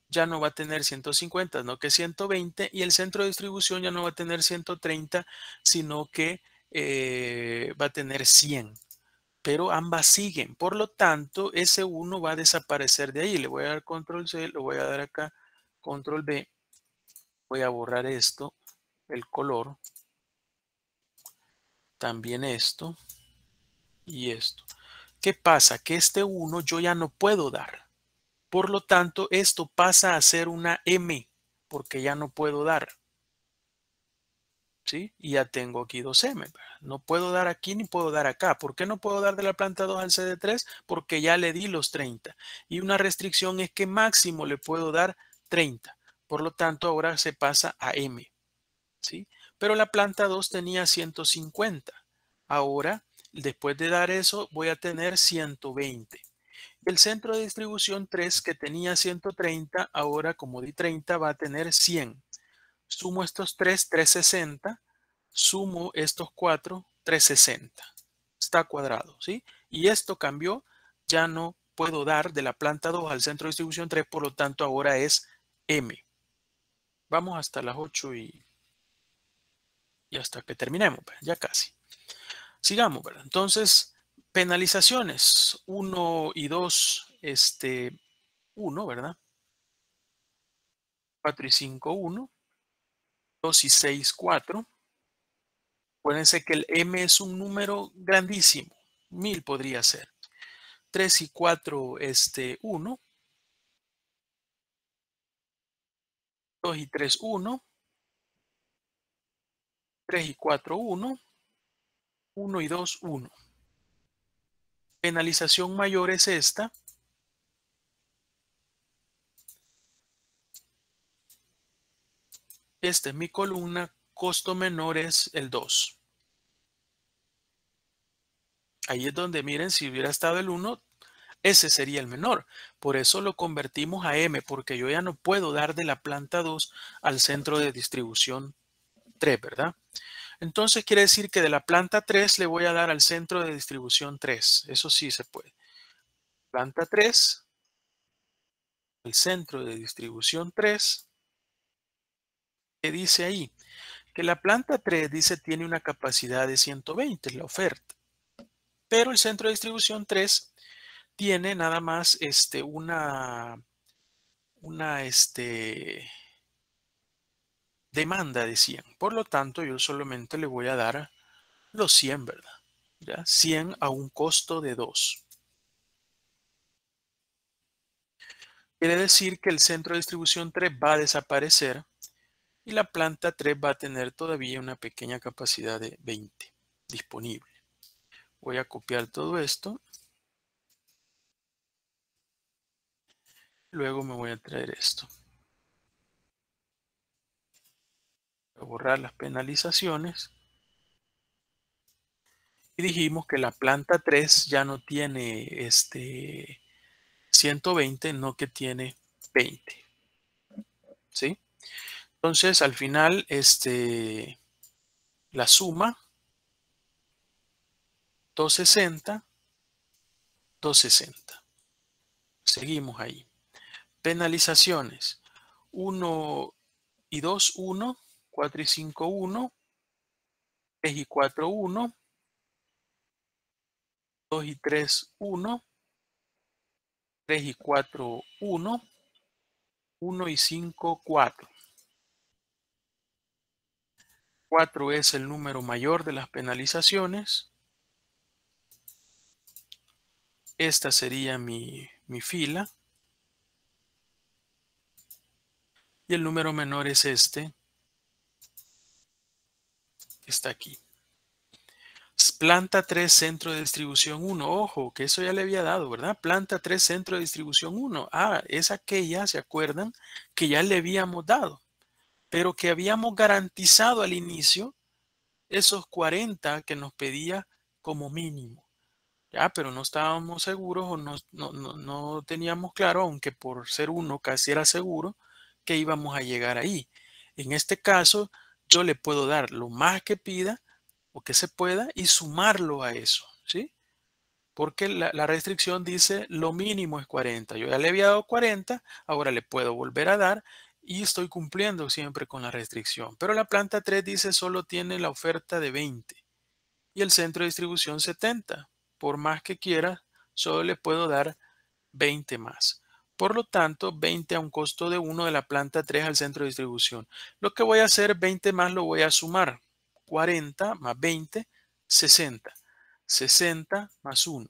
ya no va a tener 150, no que 120, y el centro de distribución ya no va a tener 130, sino que va a tener 100. Pero ambas siguen. Por lo tanto, ese 1 va a desaparecer de ahí. Le voy a dar control C, lo voy a dar acá, control B. Voy a borrar esto, el color, también esto y esto. ¿Qué pasa? Que este 1 yo ya no puedo dar. Por lo tanto, esto pasa a ser una M, porque ya no puedo dar. ¿Sí? Y ya tengo aquí 2M. No puedo dar aquí ni puedo dar acá. ¿Por qué no puedo dar de la planta 2 al CD3? Porque ya le di los 30. Y una restricción es que máximo le puedo dar 30. Por lo tanto, ahora se pasa a M. ¿Sí? Pero la planta 2 tenía 150. Ahora, después de dar eso, voy a tener 120. El centro de distribución 3, que tenía 130, ahora como di 30, va a tener 100. Sumo estos 3, 360. Sumo estos 4, 360. Está cuadrado, ¿sí? Y esto cambió. Ya no puedo dar de la planta 2 al centro de distribución 3, por lo tanto ahora es M. Vamos hasta las 8 y hasta que terminemos, ya casi. Sigamos, ¿verdad? Entonces, Penalizaciones 1 y 2, 1, ¿verdad? 4 y 5, 1. 2 y 6, 4. Acuérdense que el M es un número grandísimo. 1000 podría ser. 3 y 4, 1. 2 y 3, 1. 3 y 4, 1. 1 y 2, 1. Penalización mayor es esta. Esta es mi columna. Costo menor es el 2. Ahí es donde, miren, si hubiera estado el 1, ese sería el menor. Por eso lo convertimos a M, porque yo ya no puedo dar de la planta 2 al centro de distribución 3, ¿verdad? Entonces quiere decir que de la planta 3 le voy a dar al centro de distribución 3. Eso sí se puede. Planta 3, el centro de distribución 3. ¿Qué dice ahí? Que la planta 3 dice tiene una capacidad de 120, la oferta. Pero el centro de distribución 3 tiene nada más una demanda de 100. Por lo tanto, yo solamente le voy a dar los 100, ¿verdad? ¿Ya? 100 a un costo de 2. Quiere decir que el centro de distribución 3 va a desaparecer y la planta 3 va a tener todavía una pequeña capacidad de 20 disponible. Voy a copiar todo esto. Luego me voy a traer esto. Voy a borrar las penalizaciones. Y dijimos que la planta 3 ya no tiene 120, no que tiene 20. ¿Sí? Entonces, al final, la suma, 260, 260. Seguimos ahí. Penalizaciones, 1 y 2, 1, 4 y 5, 1, 3 y 4, 1, 2 y 3, 1, 3 y 4, 1, 1 y 5, 4. 4 es el número mayor de las penalizaciones. Esta sería mi fila. Y el número menor es este, que está aquí. Planta 3, centro de distribución 1. Ojo, que eso ya le había dado, ¿verdad? Planta 3, centro de distribución 1. Ah, es aquella, ¿se acuerdan? Que ya le habíamos dado, pero que habíamos garantizado al inicio esos 40 que nos pedía como mínimo. Ya, pero no estábamos seguros o no teníamos claro, aunque por ser uno casi era seguro, que íbamos a llegar ahí. En este caso, yo le puedo dar lo más que pida o que se pueda y sumarlo a eso, ¿sí? Porque la restricción dice lo mínimo es 40. Yo ya le había dado 40, ahora le puedo volver a dar y estoy cumpliendo siempre con la restricción. Pero la planta 3 dice solo tiene la oferta de 20 y el centro de distribución 70. Por más que quiera, solo le puedo dar 20 más. Por lo tanto, 20 a un costo de 1 de la planta 3 al centro de distribución. Lo que voy a hacer, 20 más lo voy a sumar. 40 más 20, 60. 60 más 1.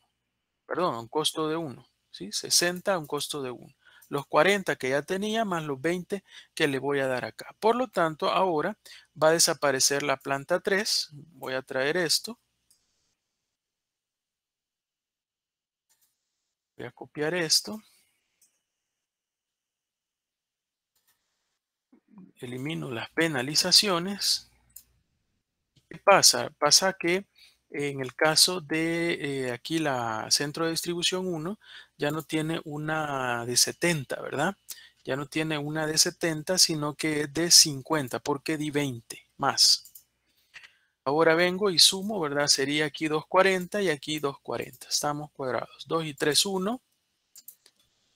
Perdón, a un costo de 1. ¿Sí? 60 a un costo de 1. Los 40 que ya tenía más los 20 que le voy a dar acá. Por lo tanto, ahora va a desaparecer la planta 3. Voy a traer esto. Voy a copiar esto. Elimino las penalizaciones. ¿Qué pasa? Pasa que en el caso de aquí la centro de distribución 1 ya no tiene una de 70, ¿verdad? Ya no tiene una de 70, sino que es de 50, porque di 20 más. Ahora vengo y sumo, ¿verdad? Sería aquí 240 y aquí 240. Estamos cuadrados. 2 y 3, 1.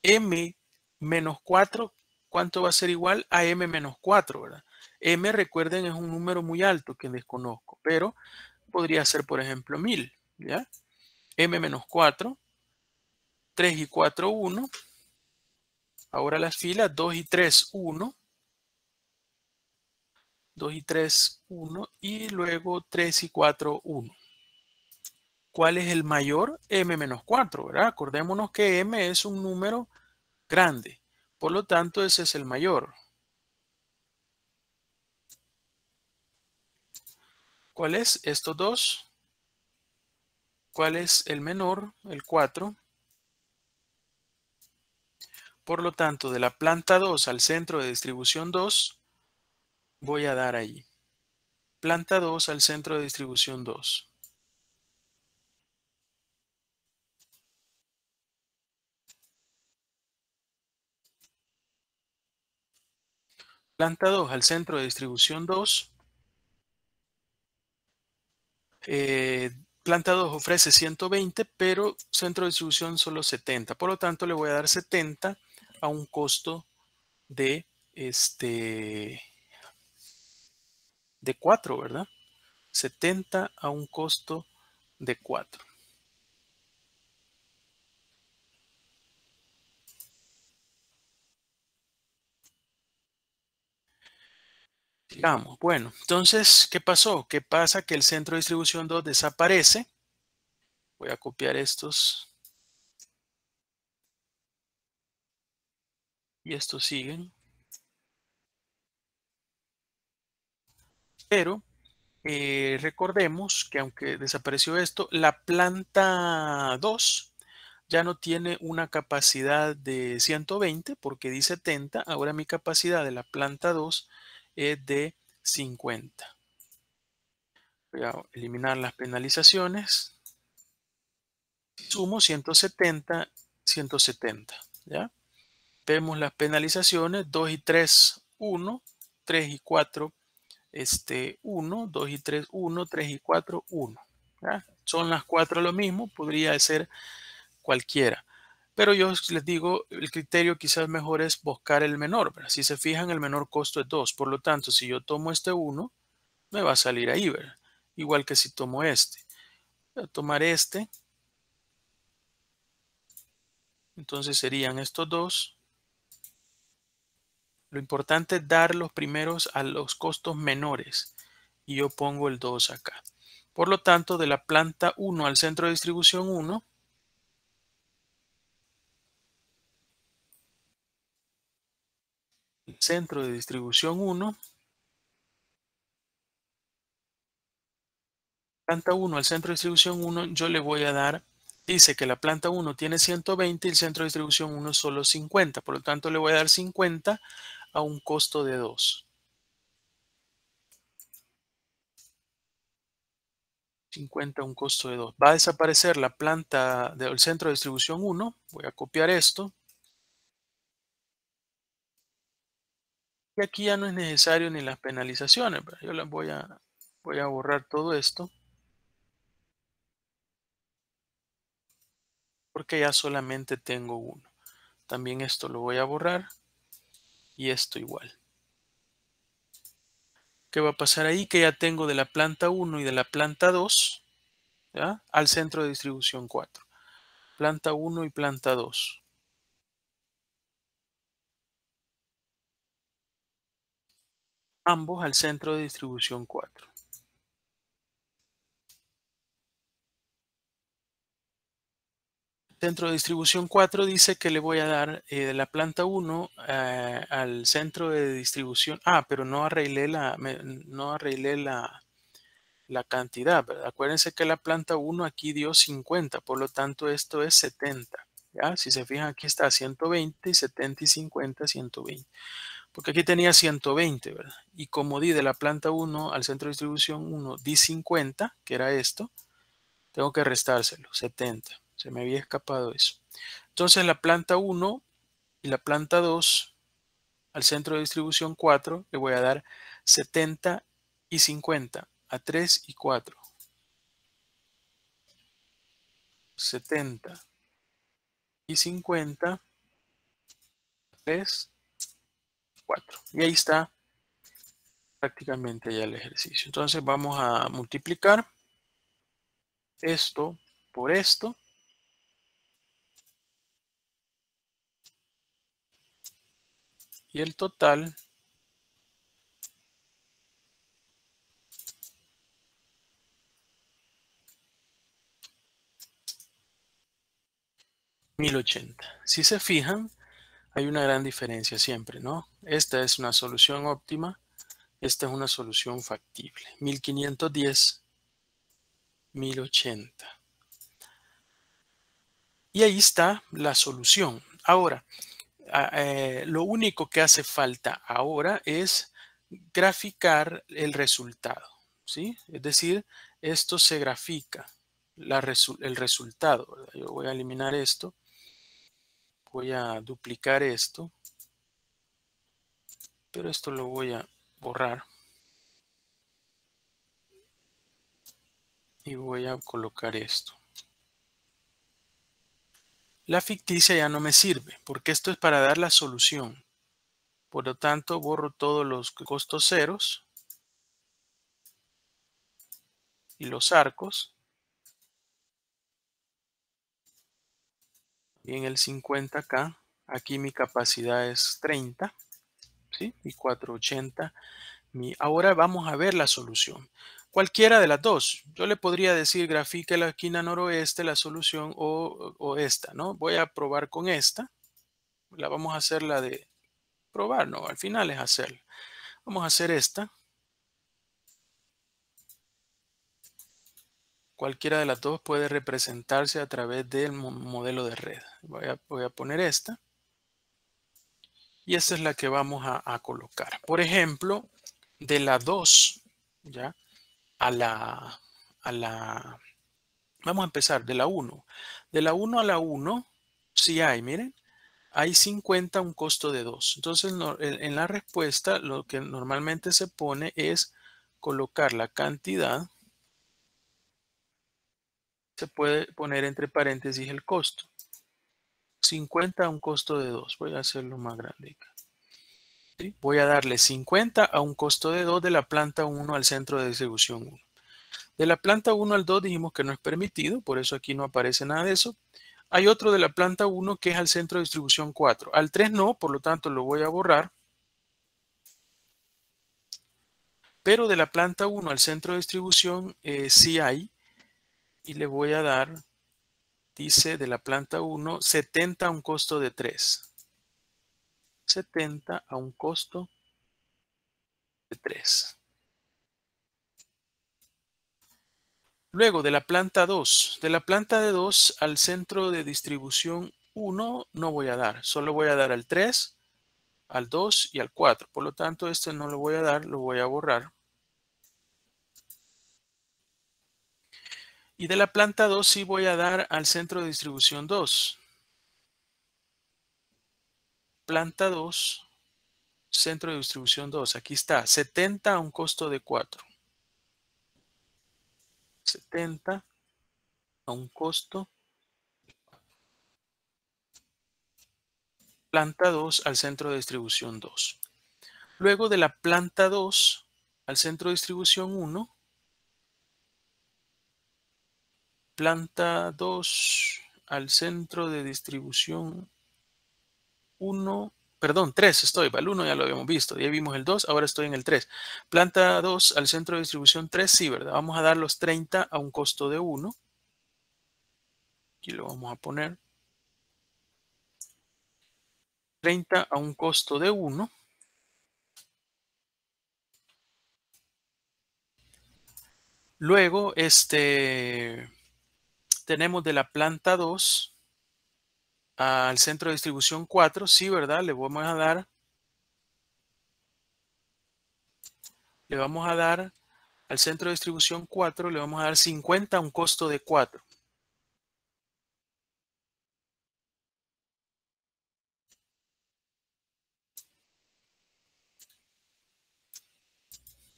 M menos 4, ¿cuánto va a ser igual a M menos 4, ¿verdad? M, recuerden, es un número muy alto que desconozco, pero podría ser, por ejemplo, 1000, ¿ya? m menos 4, 3 y 4, 1. Ahora las filas 2 y 3, 1. 2 y 3, 1. Y luego 3 y 4, 1. ¿Cuál es el mayor? M menos 4, ¿verdad? Acordémonos que M es un número grande. Por lo tanto, ese es el mayor. ¿Cuál es? Estos dos. ¿Cuál es el menor? El 4. Por lo tanto, de la planta 2 al centro de distribución 2, voy a dar ahí. Planta 2 al centro de distribución 2. Planta 2 al centro de distribución 2. Planta 2 ofrece 120, pero centro de distribución solo 70. Por lo tanto, le voy a dar 70 a un costo de, de 4, ¿verdad? 70 a un costo de 4. Digamos, bueno, entonces, ¿qué pasó? ¿Qué pasa? Que el centro de distribución 2 desaparece. Voy a copiar estos. Y estos siguen. Pero recordemos que aunque desapareció esto, la planta 2 ya no tiene una capacidad de 120 porque di 70. Ahora mi capacidad de la planta 2 es de 50. Voy a eliminar las penalizaciones. Sumo 170, 170. ¿Ya? Vemos las penalizaciones, 2 y 3, 1, 3 y 4, 1, 2 y 3, 1, 3 y 4, 1. ¿Ya? Son las 4 lo mismo, podría ser cualquiera. Pero yo les digo, el criterio quizás mejor es buscar el menor. ¿Verdad? Si se fijan, el menor costo es 2. Por lo tanto, si yo tomo este 1, me va a salir ahí, ¿verdad? Igual que si tomo este. Voy a tomar este. Entonces serían estos dos. Lo importante es dar los primeros a los costos menores. Y yo pongo el 2 acá. Por lo tanto, de la planta 1 al centro de distribución 1, el centro de distribución 1, planta 1 al centro de distribución 1, yo le voy a dar, dice que la planta 1 tiene 120 y el centro de distribución 1 solo 50. Por lo tanto, le voy a dar 50 a un costo de 2. 50 a un costo de 2. Va a desaparecer la planta del centro de distribución 1. Voy a copiar esto. Y aquí ya no es necesario ni las penalizaciones. ¿Verdad? Yo las voy a borrar todo esto. Porque ya solamente tengo uno. También esto lo voy a borrar. Y esto igual. ¿Qué va a pasar ahí? Que ya tengo de la planta 1 y de la planta 2, ¿ya? Al centro de distribución 4. Planta 1 y planta 2. Ambos al centro de distribución 4. Centro de distribución 4 dice que le voy a dar de la planta 1 al centro de distribución. Pero no arreglé la cantidad, ¿verdad? Acuérdense que la planta 1 aquí dio 50, por lo tanto esto es 70. ¿Ya? Si se fijan, aquí está 120 y 70 y 50, 120. Porque aquí tenía 120, ¿verdad? Y como di de la planta 1 al centro de distribución 1, di 50, que era esto, tengo que restárselo, 70. Se me había escapado eso. Entonces la planta 1 y la planta 2 al centro de distribución 4 le voy a dar 70 y 50 a 3 y 4. 70 y 50, 3, 4. Y ahí está prácticamente ya el ejercicio. Entonces vamos a multiplicar esto por esto. Y el total $1080. Si se fijan, hay una gran diferencia siempre, ¿no? Esta es una solución óptima. Esta es una solución factible. 1510, 1080. Y ahí está la solución. Ahora, lo único que hace falta ahora es graficar el resultado, ¿sí? Es decir, esto se grafica, el resultado, ¿verdad? Yo voy a eliminar esto, voy a duplicar esto, pero esto lo voy a borrar y voy a colocar esto. La ficticia ya no me sirve porque esto es para dar la solución. Por lo tanto, borro todos los costos ceros y los arcos. Y en el 50 acá, aquí mi capacidad es 30, ¿sí? Y 480. Ahora vamos a ver la solución. Cualquiera de las dos. Yo le podría decir grafique la esquina noroeste, la solución o esta, ¿no? Voy a probar con esta. La vamos a hacer la de probar, no, al final es hacerla. Vamos a hacer esta. Cualquiera de las dos puede representarse a través del modelo de red. Voy a poner esta. Y esta es la que vamos a colocar. Por ejemplo, de la 2, ¿ya? A la... Vamos a empezar de la 1. De la 1 a la 1, sí hay, miren. Hay 50 un costo de 2. Entonces, en la respuesta, lo que normalmente se pone es colocar la cantidad. Se puede poner entre paréntesis el costo. 50 a un costo de 2. Voy a hacerlo más grande acá. ¿Sí? Voy a darle 50 a un costo de 2 de la planta 1 al centro de distribución 1. De la planta 1 al 2 dijimos que no es permitido, por eso aquí no aparece nada de eso. Hay otro de la planta 1 que es al centro de distribución 4. Al 3 no, por lo tanto lo voy a borrar. Pero de la planta 1 al centro de distribución sí hay. Y le voy a dar, dice de la planta 1, 70 a un costo de 3. 70 a un costo de 3. Luego de la planta 2. De la planta de 2 al centro de distribución 1 no voy a dar. Solo voy a dar al 3, al 2 y al 4. Por lo tanto, este no lo voy a dar, lo voy a borrar. Y de la planta 2 sí voy a dar al centro de distribución 2. Planta 2, centro de distribución 2. Aquí está, 70 a un costo de 4. 70 a un costo. Planta 2 al centro de distribución 2. Luego de la planta 2 al centro de distribución 1. Planta 2 al centro de distribución 1. Perdón, 3 estoy. El 1 ya lo habíamos visto. Ya vimos el 2, ahora estoy en el 3. Planta 2 al centro de distribución 3, sí, ¿verdad? Vamos a dar los 30 a un costo de 1. Aquí lo vamos a poner. 30 a un costo de 1. Luego, tenemos de la planta 2 al centro de distribución 4, sí, ¿verdad? Le vamos a dar al centro de distribución 4, le vamos a dar 50 a un costo de 4.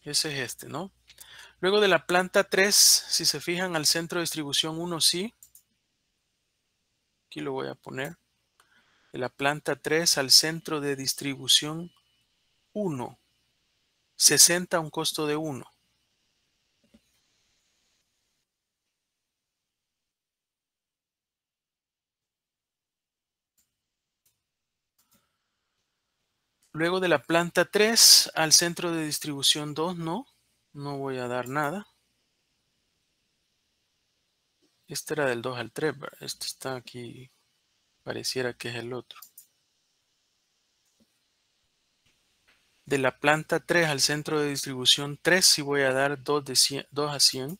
Ese es este, ¿no? Luego de la planta 3, si se fijan al centro de distribución 1, sí. Aquí lo voy a poner. De la planta 3 al centro de distribución 1. 60 a un costo de 1. Luego de la planta 3 al centro de distribución 2, no voy a dar nada. Este era del 2 al 3, ¿verdad? Este está aquí, pareciera que es el otro. De la planta 3 al centro de distribución 3, sí voy a dar 2 a 100.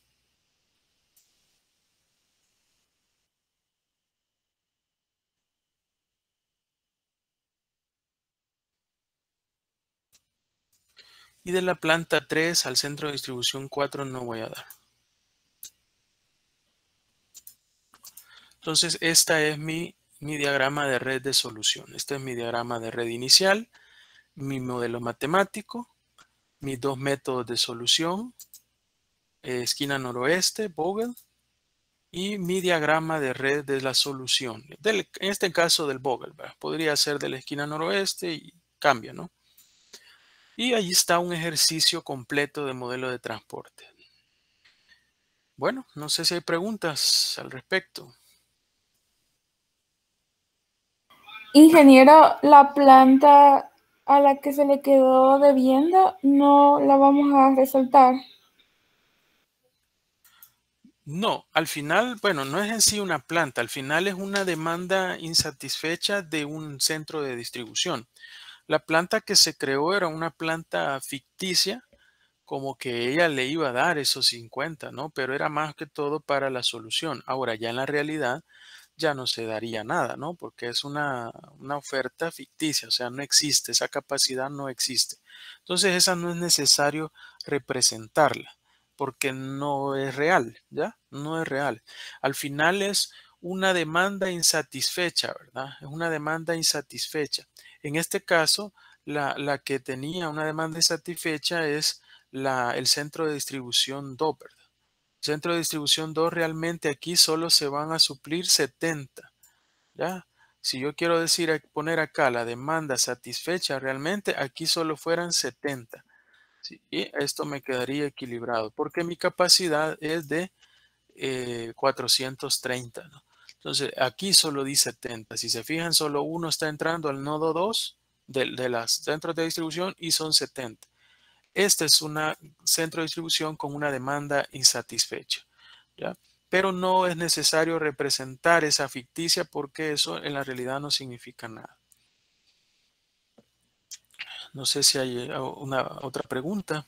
Y de la planta 3 al centro de distribución 4 no voy a dar. Entonces, esta es mi diagrama de red de solución. Este es mi diagrama de red inicial, mi modelo matemático, mis dos métodos de solución, esquina noroeste, Vogel, y mi diagrama de red de la solución. En este caso del Vogel, ¿verdad? Podría ser de la esquina noroeste y cambia, ¿no? Y allí está un ejercicio completo de modelo de transporte. Bueno, no sé si hay preguntas al respecto. Ingeniero, la planta a la que se le quedó debiendo no la vamos a resaltar. No, al final, bueno, no es en sí una planta, al final es una demanda insatisfecha de un centro de distribución. La planta que se creó era una planta ficticia, como que ella le iba a dar esos 50, ¿no? Pero era más que todo para la solución. Ahora, ya en la realidad ya no se daría nada, ¿no? Porque es una oferta ficticia, o sea, no existe, esa capacidad no existe. Entonces, esa no es necesario representarla, porque no es real, ¿ya? No es real. Al final es una demanda insatisfecha, ¿verdad? Es una demanda insatisfecha. En este caso, la que tenía una demanda insatisfecha es el centro de distribución 2, ¿verdad? Centro de distribución 2 realmente aquí solo se van a suplir 70, ¿ya? Si yo quiero decir, poner acá la demanda satisfecha realmente, aquí solo fueran 70. ¿Sí? Y esto me quedaría equilibrado porque mi capacidad es de 430, ¿no? Entonces, aquí solo di 70. Si se fijan, solo uno está entrando al nodo 2 de los centros de distribución y son 70. Este es un centro de distribución con una demanda insatisfecha, ¿ya? Pero no es necesario representar esa ficticia porque eso en la realidad no significa nada. No sé si hay una otra pregunta.